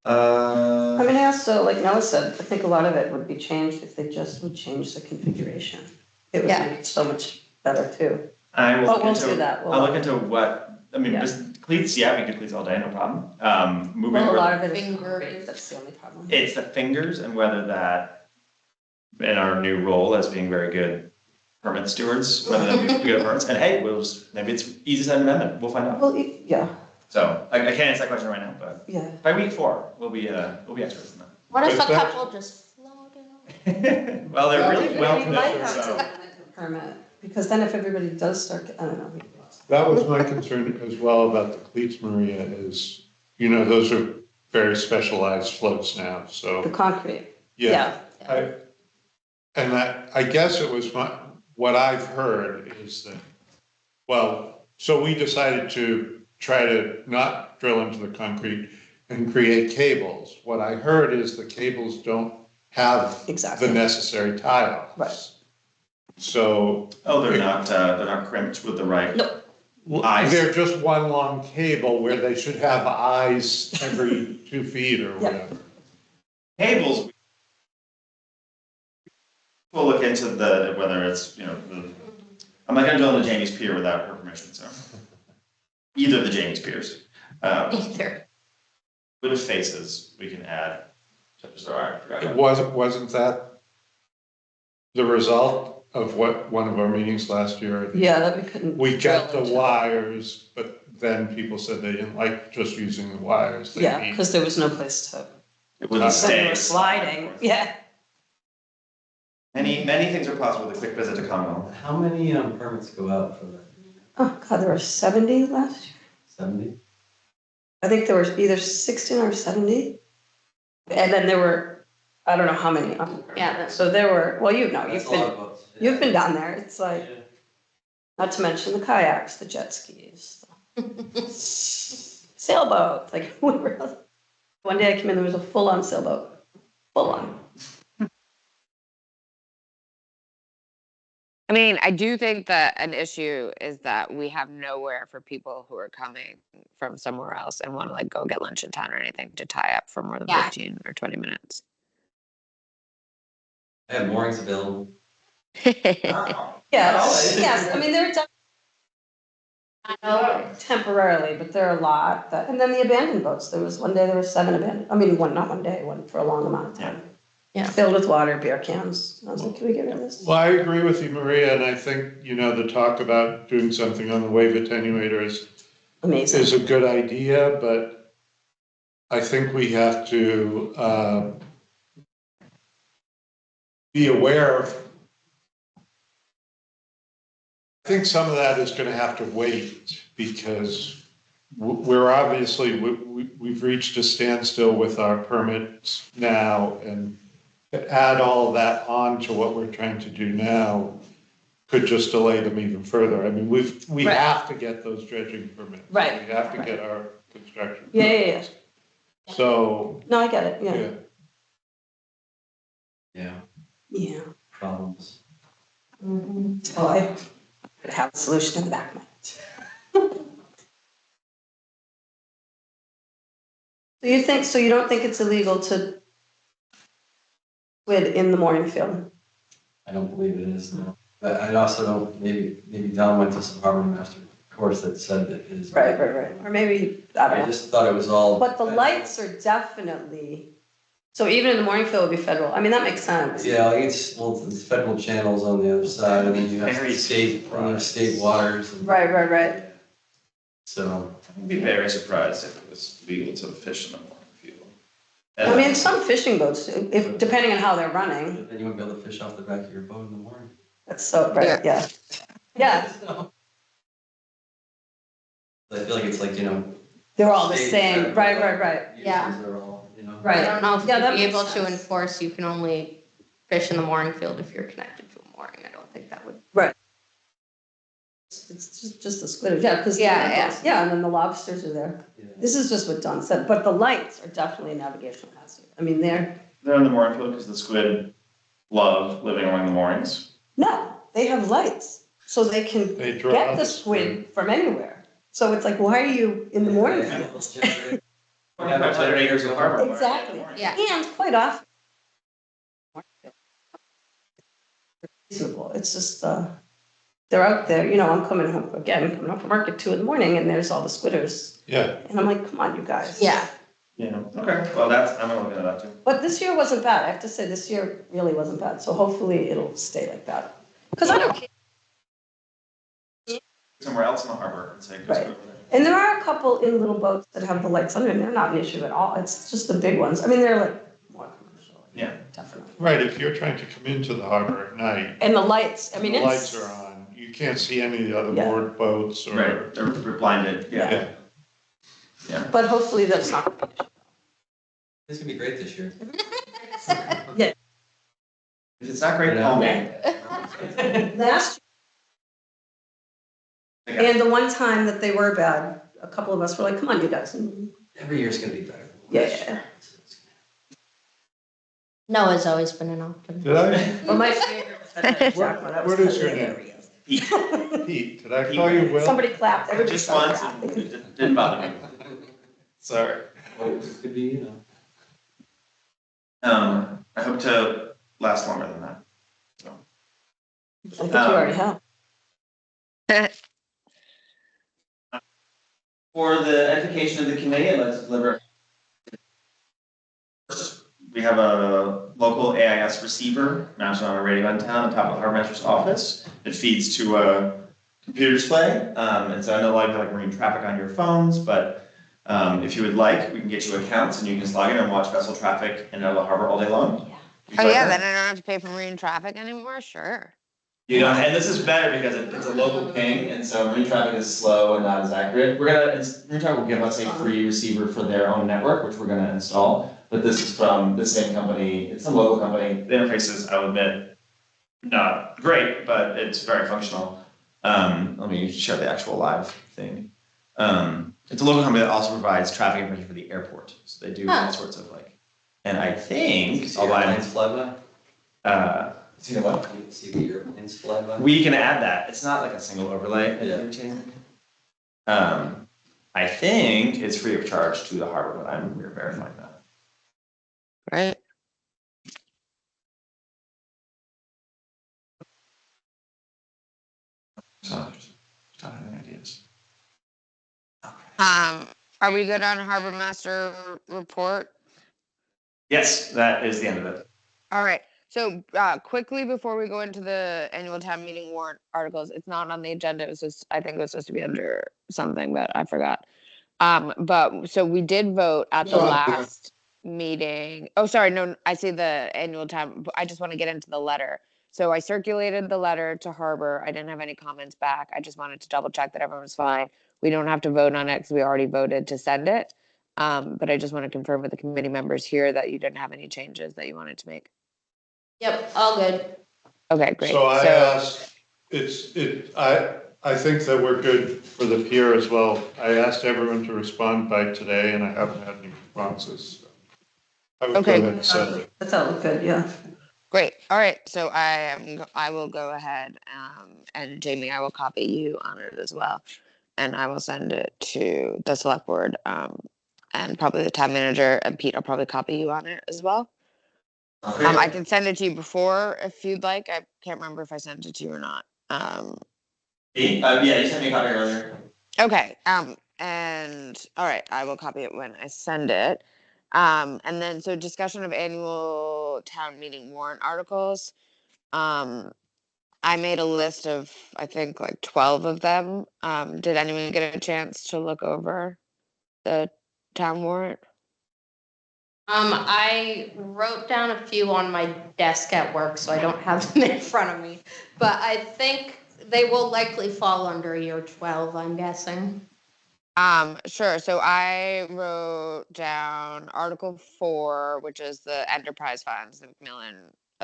I mean, I also, like Noah said, I think a lot of it would be changed if they just would change the configuration. It would make it so much better too. I will But look we'll into, do that. I'll look into what, I mean, cleats, we can do cleats all day, no problem. Moving Well, a over, lot of it is Finger. concrete, that's the only problem. it's the fingers and whether that, in our new role as being very good permit stewards, whether that be good permits, and hey, maybe it's easy to send an amendment, we'll find out. Well, yeah, So, I can't answer that question right now, but yeah. by week 4, we'll be experts in that. What if a But that- couple just float out? Well, they're really We well might connected, have to so. amend the permit, because then if everybody does start, I don't know. That was my concern as well about the cleats, Maria, is, those are very specialized floats now, The so, concrete, yeah. yeah. I guess it was what I've heard is that, so we decided to try to not drill into the concrete and create cables. What I heard is the cables don't have Exactly. the necessary tie-offs. Right. So. Oh, they're not crimped with the right. No. Eyes. They're just one long cable where they should have eyes every 2 feet or whatever. Cables, we'll look into whether it's, I'm not gonna drill into Jamie's pier without her permission, so. Either of the Jamie's piers. Either. With faces, we can add. Wasn't that the result of one of our meetings last year? Yeah, that we couldn't. We got the drill into. wires, but then people said they didn't like just using the wires. They Yeah, need- because there was no place to. It wouldn't When we stay. were sliding, yeah. Many things are possible with a quick visit to Commonwealth. How many permits go out for that? Oh, God, there were 70 last year. 70? I think there were either 16 or 70. And then there were, I don't know how many. Yeah. So there were, well, That's a lot of boats. Yeah. you've been down there. It's like, Yeah. not to mention the kayaks, the jet skis, sailboat. Like, we were, one day I came in, there was a full-on sailboat, full-on. I mean, I do think that an issue is that we have nowhere for people who are coming from somewhere else and want to like go get lunch in town or anything to tie up for more than 15 or 20 minutes. I have moorings available. Yes, yes, I mean, they're temporarily, but there are a lot that, and then the abandoned boats, there was one day, there were 7 abandoned, I mean, not one day, one for a long amount of time. Yeah. Filled with water, beer cans, I was like, can we get rid of this? Well, I agree with you, Maria, and I think, the talk about doing something on the wave attenuator is Amazing. a good idea, but I think we have to be aware of. I think some of that is going to have to wait because we're obviously, we've reached a standstill with our permits now, and to add all of that on to what we're trying to do now could just delay them even further. I mean, we Right. have to get those dredging permits. Right. We have to get our construction. Yeah. So, No, I get it, yeah. Yeah, Yeah. problems. Well, I have a solution in the back of my head. So you don't think it's illegal to squid in the mooring field? I don't believe it is, no. But I also don't, maybe Don went to some harbor master course that said that it is. Right. Or maybe, I I don't know. just thought it was all. But the lights are definitely So even in the morning field would be federal. I mean, that makes sense. Yeah, like it's federal channels on the other side, and then you have Very state, and there's state waters. And, Right. so, I'd be very surprised if it was legal to fish in the morning field. I mean, some fishing boats, if, depending on how they're running, then you won't be able to fish off the back of your boat in the morning. that's so, right, yeah. Yeah, So, I feel like it's like, they're all the state, same, federal, right. Yeah. uses are all, Right. I don't know if Yeah, you'd that be makes able to sense. enforce, you can only fish in the mooring field if you're connected to a mooring. I don't think that would. It's just the squid, yeah, because. Yeah. Yeah, and then the lobsters are there. Yeah. This is just what Don said, but the lights are definitely a navigational hazard. I mean, They're in the mooring field because the squid love living along the moorings. no, they have lights, so they can They draw get the the squid from anywhere. So it's like, why are you in the mooring field? Generators of harbor. Exactly. Yeah. And quite often. Reasonable, it's just, they're out there, I'm coming home from work at 2 a.m. and there's all the squitters. Yeah. And I'm like, come on, you guys. Yeah. Yeah, okay, well, I'm gonna look into that too. But this year wasn't bad, I have to say, this year really wasn't bad, so hopefully it'll stay like that. Because I don't care, Somewhere else in the harbor and say, Right. And there are a couple in little boats that have the lights under, and they're not an issue at all, it's just the big ones, I mean, they're like more commercial. Yeah. Definitely. Right, if you're trying to come into the harbor at night, And the lights, I mean, the it's. lights are on, you can't see any of the other Yeah. moored boats or. Right, they're blinded, yeah. Yeah. But hopefully that's not gonna be an It's gonna be great this year. If it's not great, call me. issue. Last And the one time that they were bad, a couple of us were like, come on, you guys. Every year's gonna be better. Yeah. Noah's always been an optimist. Did I? Well, my favorite. What is your name? Pete, did I call you Will? Somebody clapped, everybody Just started once, and clapping. it didn't bother me. Sorry. Well, it could be, I hope to last longer than that. I think you already have. For the edification of the committee, I'd like to deliver. We have a local AIS receiver mounted on a radio in town on top of the harbor master's office. It feeds to a computer display. And so I know like marine traffic on your phones, but if you would like, we can get you accounts and you can just log in and watch vessel traffic in and out of the harbor all day long. Oh yeah, then I don't have to pay for marine traffic anymore, sure. You know, and this is better because it's a local ping, and so marine traffic is slow and not as accurate. Marine traffic will give us a free receiver for their own network, which we're gonna install. But this is from the same company, it's a local company. The interface is, I'll admit, not great, but it's very functional. Let me share the actual live thing. It's a local company that also provides traffic information for the airport. So they do all sorts of and I think, although airplanes fly by. See what? You can see the airplanes fly by. We can add that. It's not like a single overlay. Yeah. I think it's free of charge to the harbor, but we're verifying that. Right. So, don't have any ideas. Are we good on harbor master report? Yes, that is the end of it. All right. So quickly before we go into the annual town meeting warrant articles, it's not on the agenda. It was just, I think it was supposed to be under something, but I forgot. But so we did vote at the last meeting. Oh, sorry. No, I see the annual town. I just want to get into the letter. So I circulated the letter to Harbor. I didn't have any comments back. I just wanted to double check that everyone was fine. We don't have to vote on it because we already voted to send it. But I just want to confirm with the committee members here that you didn't have any changes that you wanted to make. Yep, all good. Okay, great. So I asked, I think that we're good for the pier as well. I asked everyone to respond by today and I haven't had any responses. I would go Okay. ahead and send it. That sounds good, yeah. Great. All right. So I will go ahead and Jamie, I will copy you on it as well. And I will send it to the select board and probably the town manager, and Pete, I'll probably copy you on it as well. I can send it to you before if you'd like. I can't remember if I sent it to you or not. Yeah, you sent me a copy earlier. Okay. And all right, I will copy it when I send it. And then, so discussion of annual town meeting warrant articles. I made a list of, I think, like 12 of them. Did anyone get a chance to look over the town warrant? I wrote down a few on my desk at work, so I don't have them in front of me. But I think they will likely fall under year 12, I'm guessing. Sure. So I wrote down Article 4, which is the enterprise funds, the Macmillan,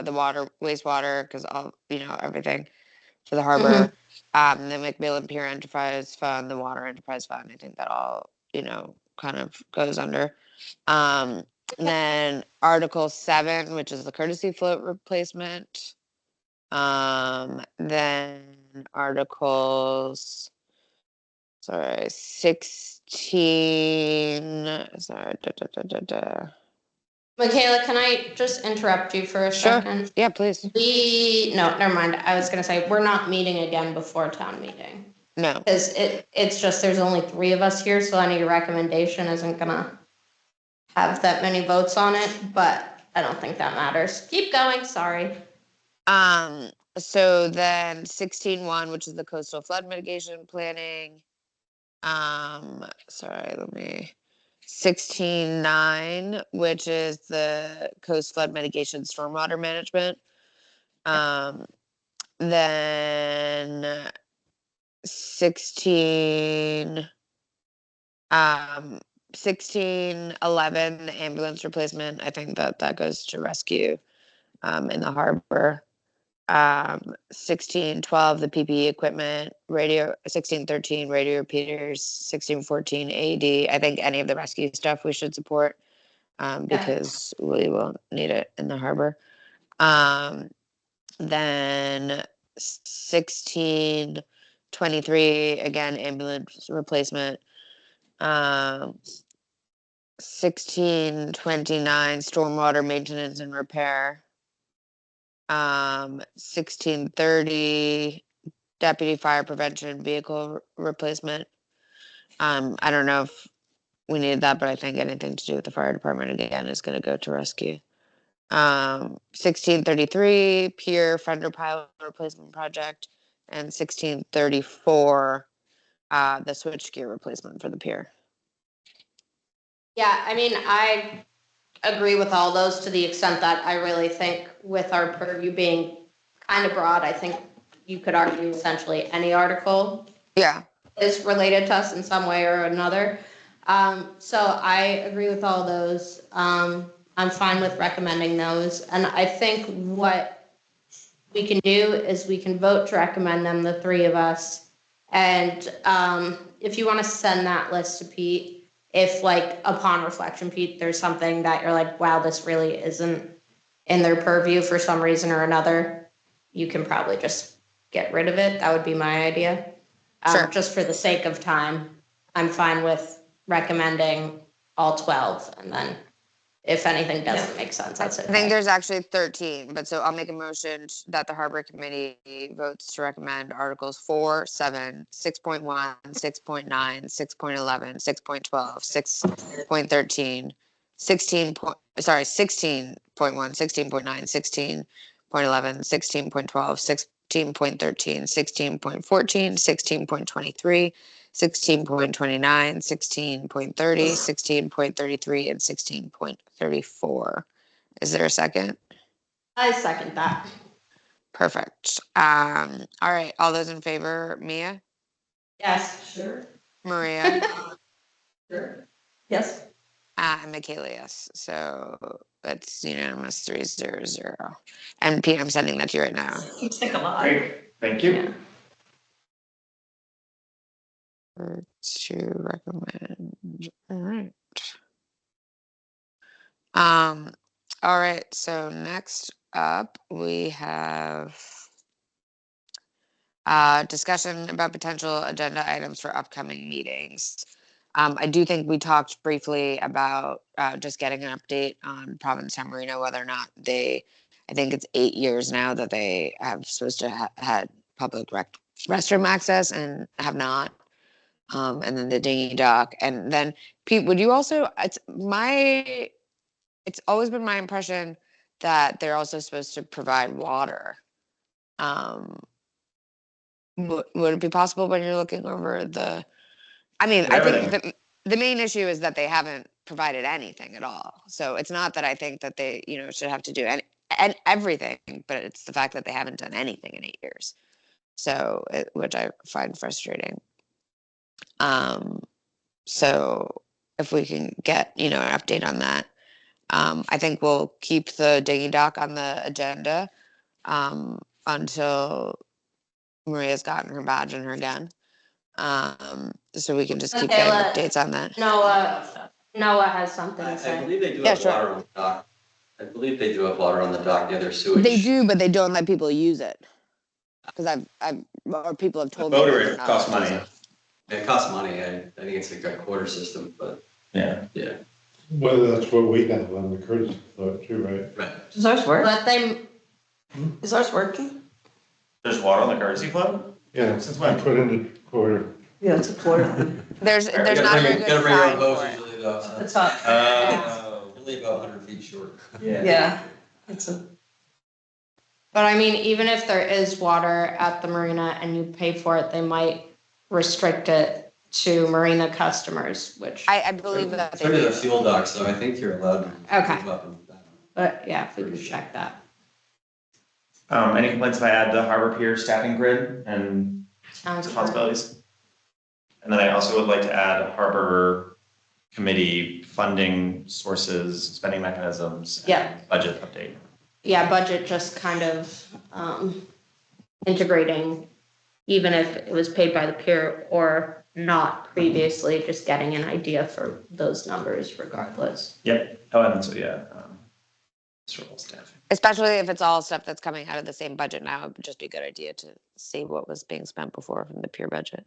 the water, wastewater, because all, everything for the harbor. The Macmillan Pier Enterprise Fund, the Water Enterprise Fund. I think that all, kind of goes under. Then Article 7, which is the courtesy float replacement. Then Articles, 16. Sorry. Michaela, can I just interrupt you for a Sure. second? Yeah, please. No, never mind. I was gonna say, we're not meeting again before town meeting. No. Because it's just, there's only 3 of us here, so any recommendation isn't gonna have that many votes on it, but I don't think that matters. Keep going, sorry. So then 16.1, which is the coastal flood mitigation planning. 16.9, which is the coast flood mitigation stormwater management. Then 1611, the ambulance replacement. I think that goes to rescue in the harbor. 1612, the PPE equipment, radio, 1613, radio repeaters, 1614, AED. I think any of the rescue stuff we should support because we will need it in the harbor. Then 1623, again, ambulance replacement. 1629, stormwater maintenance and repair. 1630, deputy fire prevention vehicle replacement. I don't know if we need that, but I think anything to do with the fire department again is going to go to rescue. 1633, pier fender pile replacement project, and 1634, the switchgear replacement for the pier. Yeah, I mean, I agree with all those to the extent that I really think with our purview being kind of broad, I think you could argue essentially any article is related to us in some way or another. So I agree with all those. I'm fine with recommending those. And I think what we can do is we can vote to recommend them, the 3 of us. And if you want to send that list to Pete, if like upon reflection, Pete, there's something that you're like, wow, this really isn't in their purview for some reason or another, you can probably just get rid of it. That would be my idea. Sure. Just for the sake of time, I'm fine with recommending all 12. And then if anything doesn't make sense, that's it. I think there's actually 13, but so I'll make a motion that the Harbor Committee votes to recommend Articles 4, 7, 6.1, 6.9, 6.11, 6.12, 6.13, 16.1, 16.9, 16.11, 16.12, 16.13, 16.14, 16.23, 16.29, 16.30, 16.33, and 16.34. Is there a second? I second that. Perfect. All right. All those in favor, Mia? Yes. Sure. Maria? Sure. Yes. And Michaela, yes. So that's unanimous 3-0-0. And Pete, I'm sending that to you right now. Seems like a lot. Great, thank you. Yeah. To recommend. All right. All right. So next up, we have discussion about potential agenda items for upcoming meetings. I do think we talked briefly about just getting an update on Provincetown Marina, whether or not I think it's 8 years now that they have supposed to had public restroom access and have not. And then the dinghy dock. And then Pete, would you also, it's my it's always been my impression that they're also supposed to provide water. Would it be possible when you're looking over the, I mean, I think the main issue is that they haven't provided anything at all. So it's not that I think that they, should have to do and everything, but it's the fact that they haven't done anything in 8 years. So, which I find frustrating. So if we can get, an update on that, I think we'll keep the dinghy dock on the agenda until Maria's gotten her badge and her gun. So we can just keep getting updates on that. Noah has something to I say. believe they do Yeah, have sure. water on the dock. I believe they do have water on the dock near their sewage. They do, but they don't let people use it. Because or people have told me Boat or that they're it not costs allowed to money. use it. It costs money. I think it's like a quarter system, but Yeah. yeah. Well, that's what we have on the courtesy float too, right? Right. Does ours work? But they, Is ours working? There's water on the courtesy float? Yeah, Since I when? put in a quarter. Yeah, it's a quarter. There's You not a very good gotta bring your own sign hose for it. usually though. So It's up. only about 100 feet short. Yeah. It's a, but I mean, even if there is water at the marina and you pay for it, they might restrict it to marina customers, which, I believe that So do they the do. fuel dock, so I think you're allowed to Okay. move up and down. but yeah, if we could check that. Any complaints if I add the harbor pier staffing grid and Sounds good. responsibilities? And then I also would like to add harbor committee funding sources, spending mechanisms. Yeah. And budget update. Yeah, budget just kind of integrating, even if it was paid by the pier or not previously, just getting an idea for those numbers regardless. Yep. Oh, and so yeah, structural staffing. Especially if it's all stuff that's coming out of the same budget now, it would just be a good idea to see what was being spent before from the pure budget.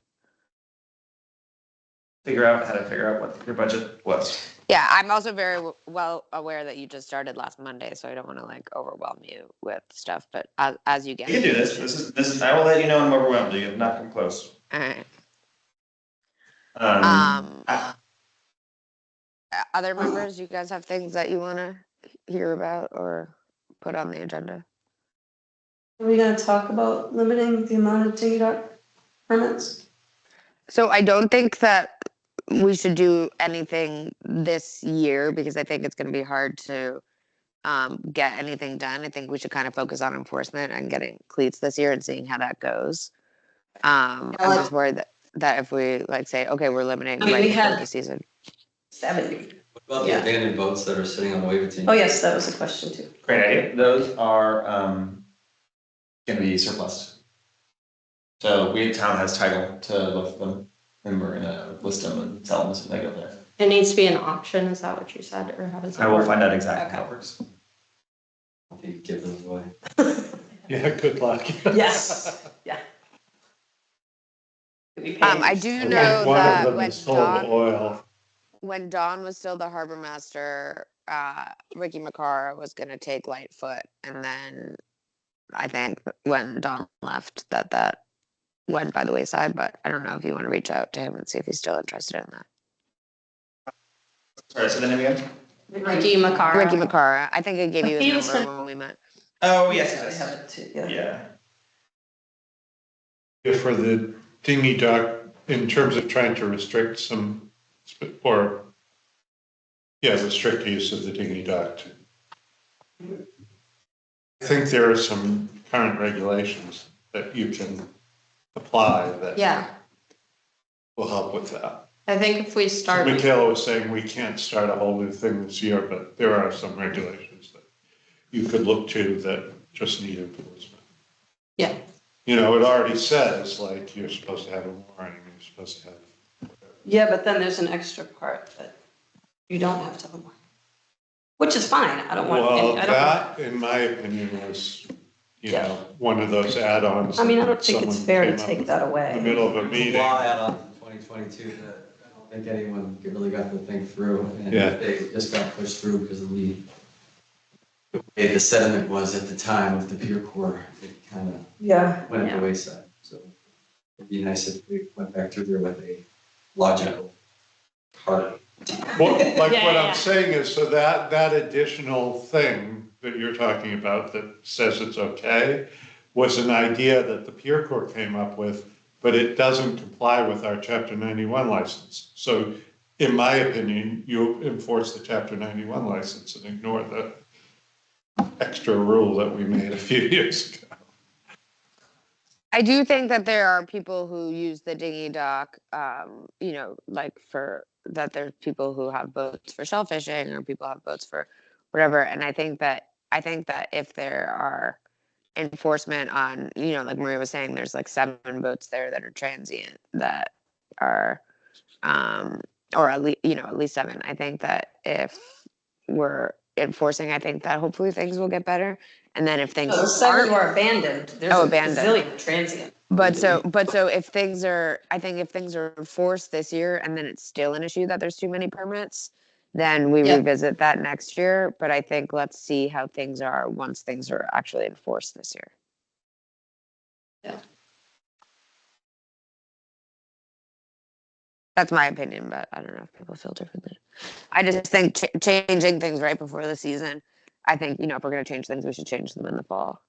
Figure out how to figure out what your budget was. Yeah, I'm also very well aware that you just started last Monday, so I don't want to overwhelm you with stuff. But as you get, You can do this. This is. I will let you know I'm overwhelmed. You have not come close. all right. I- Other members, you guys have things that you want to hear about or put on the agenda? are we gonna talk about limiting the amount of dinghy dock permits? So I don't think that we should do anything this year because I think it's going to be hard to get anything done. I think we should kind of focus on enforcement and getting cleats this year and seeing how that goes. I'm just worried that if we say, okay, we're limiting I mean, right we before had- the season. 70. What about Yeah. the abandoned boats that are sitting on the wave team? Oh, yes, that was a question too. Great idea. Those are going to be surplus. So town has title to both of them, and we're going to list them and sell them as they go there. It needs to be an auction, is that what you said, or how does that I will work? find out exactly how it works. I think you give them away. Yeah, good luck. Yes, yeah. I do know One of that them is sold oil. when Dawn was still the harbor master, Ricky McCarr was going to take Lightfoot, and then I think when Dawn left, that went by the wayside. But I don't know if you want to reach out to him and see if he's still interested in that. Sorry, say the name again? Ricky McCarr. Ricky McCarr. I think I gave you He his was number when we met. Oh, yes, I yes. have it too, yeah. Yeah. Yeah, for the dinghy dock, in terms of trying to restrict some, restrict use of the dinghy dock. I think there are some current regulations that you can apply that Yeah, will help with that. I think if we start, Michaela was saying we can't start a whole new thing this year, but there are some regulations that you could look to that just need enforcement. yeah, It already says, you're supposed to have a warning, you're supposed to have. Yeah, but then there's an extra part that you don't have to have one. Which is fine, I don't want, Well, I don't, that, in my opinion, was, Yeah. one of those add-ons. I mean, I don't think it's someone fair to came up take with that In the away. middle of a There's meeting. a law add-on from 2022 that I don't think anyone really got to think through. And Yeah. they just got pushed through because of the way the sediment was at the time with the Pier Corps. It kind of Yeah, went Yeah. the wayside. So it'd be nice if we went back through there with a logical, hard Well, like what Yeah. I'm saying is, so that additional thing that you're talking about that says it's okay was an idea that the Pier Court came up with, but it doesn't comply with our Chapter 91 license. So in my opinion, you enforce the Chapter 91 license and ignore the extra rule that we made a few years ago. I do think that there are people who use the dinghy dock, like that there's people who have boats for shellfishing or people have boats for whatever. And I think that if there are enforcement on, like Maria was saying, there's like 7 boats there that are transient that are, or at least 7. I think that if we're enforcing, I think that hopefully things will get better. And then if things No, those 7 aren't, were abandoned. There's Oh, a abandoned. gazillion transient. but so if things are, I think if things are enforced this year and then it's still an issue that there's too many permits, then we Yeah. revisit that next year. But I think let's see how things are once things are actually enforced this year. Yeah. That's my opinion, but I don't know if people feel differently. I just think changing things right before the season, I think, if we're going to change things, we should change them in the fall.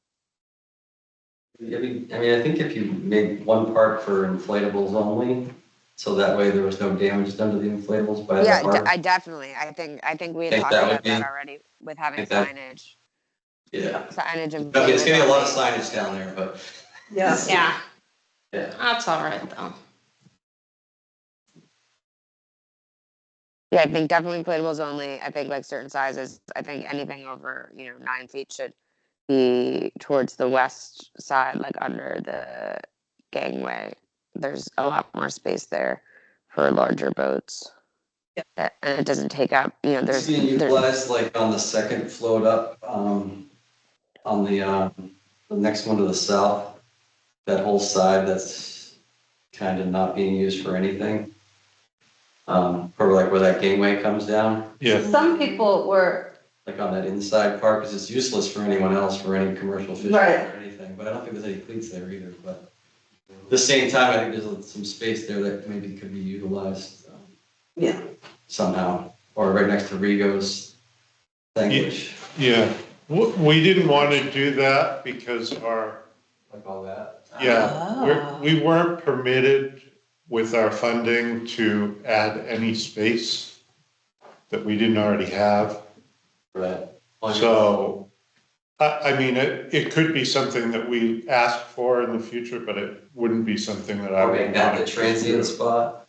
I mean, I think if you made one part for inflatables only, so that way there was no damage done to the inflatables by the Yeah, park. I definitely. I think we had Think talked that would about that be- already with having think that- signage. Yeah. Signage and I mean, it's gonna be a lot of only. signage down there, but Yeah. Yeah, yeah. that's all right though. Yeah, I think definitely inflatables only. I think like certain sizes. I think anything over 9 feet should be towards the west side, like under the gangway. There's a lot more space there for larger boats. Yeah. And it doesn't take up. It's There's being utilized like on the second float up, on the next one to the south. That whole side that's kind of not being used for anything. For like where that gangway comes down, Yeah, Some people were, like on that inside part, because it's useless for anyone else for any commercial fishing Right. or anything, but I don't think there's any cleats there either, but at the same time, I think there's some space there that maybe could be utilized yeah, somehow, or right next to Rigo's thing, Yeah. which, yeah. We didn't want to do that because like all that. we weren't permitted with our funding to add any space that we didn't already have. Right. So, I mean, it could be something that we ask for in the future, but it wouldn't be something that I Or would make that the want to transient do. spot.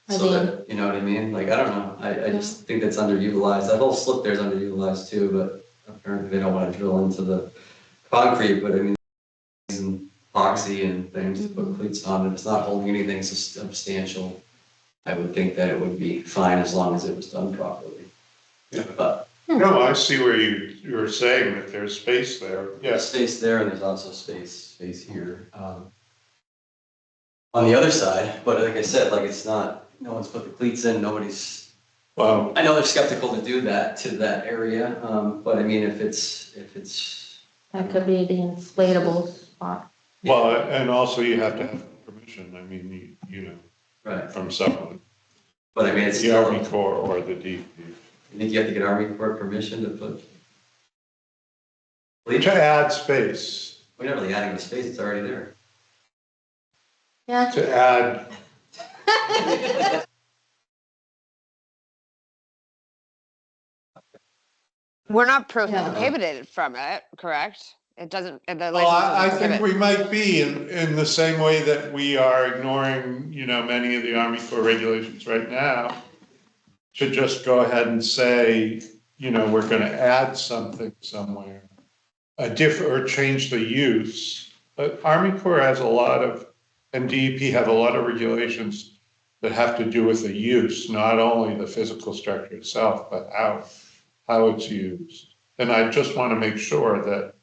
I So that, you know what I mean? Like, I don't know, I just think that's underutilized, that whole slip there's underutilized too, but apparently they don't wanna drill into the concrete, but I mean, and epoxy and things to put cleats on, and it's not holding anything substantial. I would think that it would be fine as long as it was done properly. Yeah. But No, I see where you're saying that there's space there, there's yes. space there and there's also space here. On the other side, but like I said, like it's not, no one's put the cleats in, nobody's, Well, I know they're skeptical to do that to that area, but I mean, if it's, That could be the inflatable spot. well, and also you have to have permission, I mean, right, from someone, but I mean, it's the still, Army Corps or the DP. you think you have to get Army Corps permission to put? To add space, We're not really adding the space, it's already there. Yeah. to add, We're not Yeah. prohibited from it, correct? It doesn't. The well, license I doesn't think prohibit. we might be in the same way that we are ignoring, many of the Army Corps regulations right now. To just go ahead and say, we're gonna add something somewhere, or change the use. But Army Corps has a lot of, and DEP have a lot of regulations that have to do with the use, not only the physical structure itself, but how it's used. And I just want to make sure that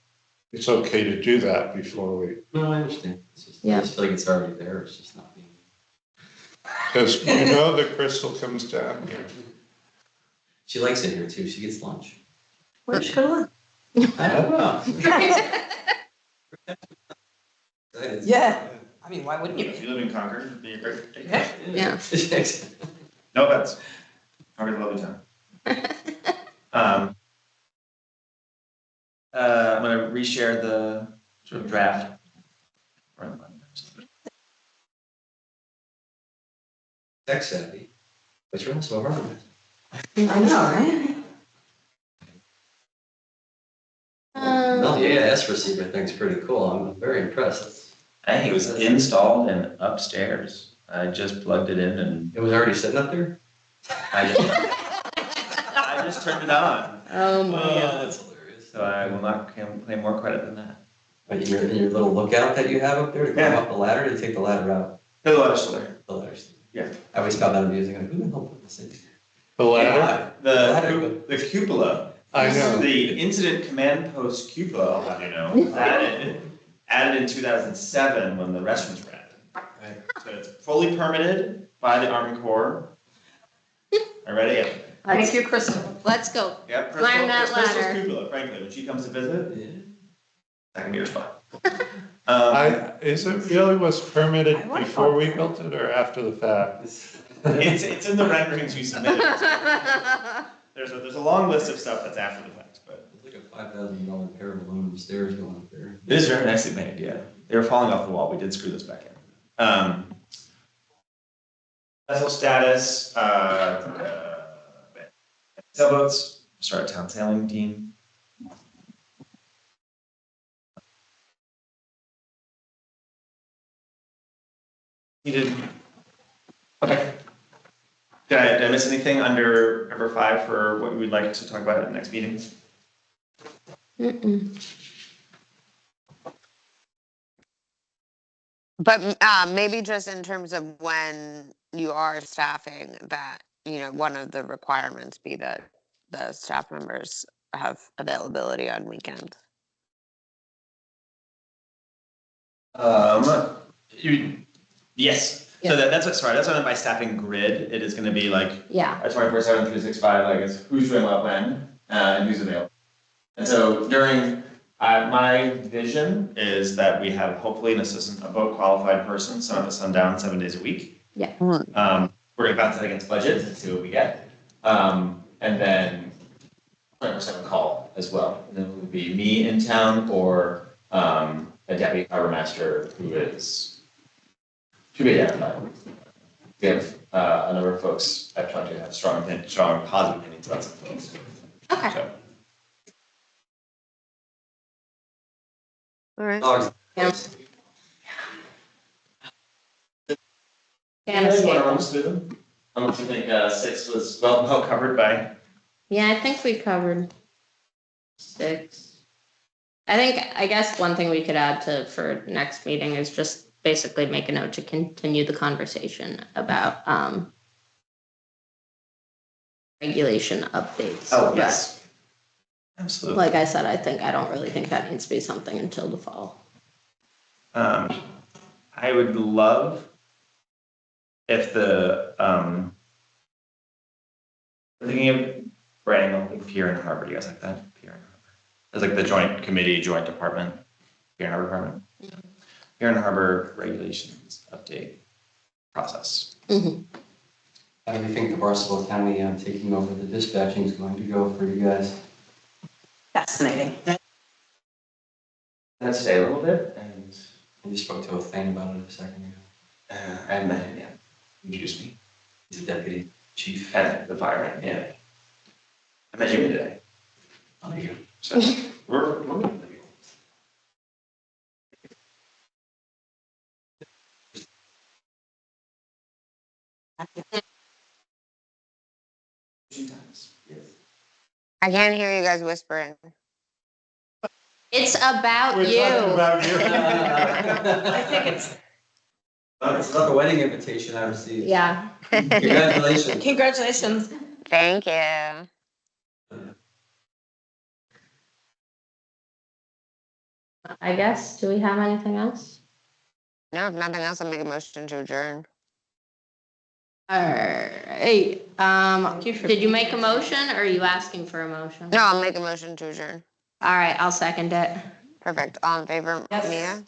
it's okay to do that before we, No, I understand, it's just, I Yeah. just feel like it's already there, it's just not being. because the crystal comes down here. She likes it here too, she gets lunch. where'd you go to lunch? I don't know. Yeah, I mean, why wouldn't you? If you live in Concord, it'd be a great day. Yeah. Yeah. No offense. Harbor's a lovely town. I'm gonna reshare the sort of draft. Tech savvy, but you're also a harbor. I know, right? No, the AIS receiver thing's pretty cool. I'm very impressed. I think it was installed and upstairs. I just plugged it in and It was already sitting up there? I just turned it on. Oh my God. That's hilarious. So I will not claim more credit than that. But your little lookout that you have up there to go Yeah. up the ladder, to take the ladder out. The ladder's still there. The ladder's. Yeah. I always found that amusing. Like, who the hell put this in? The ladder? The cupola. I know. The incident command post cupola, I'll have you know, added in 2007 when the restrooms were added. Right. So it's fully permitted by the Army Corps. Are ready? Thank you, Crystal. Let's go. Yep. Climb that Crystal's ladder. cupola, frankly, when she comes to visit, Yeah. that can be her spot. Is it really was permitted before we built it or after the fact? It's in the renderings you submitted. There's a long list of stuff that's after the fact, but It's like a $5,000 pair of aluminum stairs going up there. it is very nicely made, yeah. They were falling off the wall, we did screw those back in. Vessel status, sailboats, start a town sailing team. Needed. Okay. Did I miss anything under number 5 for what we would like to talk about at the next meeting? But maybe just in terms of when you are staffing, that, you know, one of the requirements be that the staff members have availability on weekends. Yes. Yeah. So that's what I meant by staffing grid. It is going to be like Yeah. a 24/7, 365, like it's who's doing what when, and who's available. And so during, my vision is that we have hopefully an assistant, a boat qualified person, sun up to sundown, 7 days a week. Yeah. We're gonna bounce that against budget and see what we get. And then 24/7 call as well. And then it would be me in town or, a deputy harbor master who is to be identified. We have, a number of folks I've talked to have strong positive opinions about some things. Okay. So, All right. Dogs. Yeah. you Can't guys escape wanna run them. us through them? I don't think, 6 was well covered by. Yeah, I think we covered 6. I guess one thing we could add for next meeting is just basically make a note to continue the conversation about regulation updates. Oh, But yes. Absolutely. like I said, I don't really think that needs to be something until the fall. I would love if we're thinking of branding a pier and harbor. Do you guys like that? Pier and harbor. It's like the joint committee, joint department, pier and harbor department. Pier and harbor regulations update process. Mhm. How do you think the Barnstable County taking over the dispatching is going to go for you guys? Fascinating. Let's stay a little bit and, I just spoke to a fan about it a second ago. I met him, yeah. Introduced me. He's a deputy chief. And the fireman, yeah. I met Jimmy today. Oh, there you go. So we're I can't hear you guys whispering. It's about We're you. talking about you. I think it's, It's not the wedding invitation I received. Yeah. Congratulations. congratulations. Thank you. I guess, do we have anything else? No, if nothing else, I'll make a motion to adjourn. Alright, did you make a motion or are you asking for a motion? No, I'll make a motion to adjourn. Alright, I'll second it. Perfect. All in favor, Yes. Mia?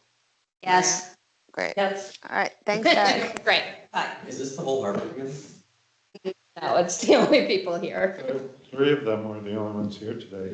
Yes. Great. Yes. All right. Thanks, guys. Great. Bye. Is this the whole harbor again? No, it's the only people here. Three of them were the only ones here today.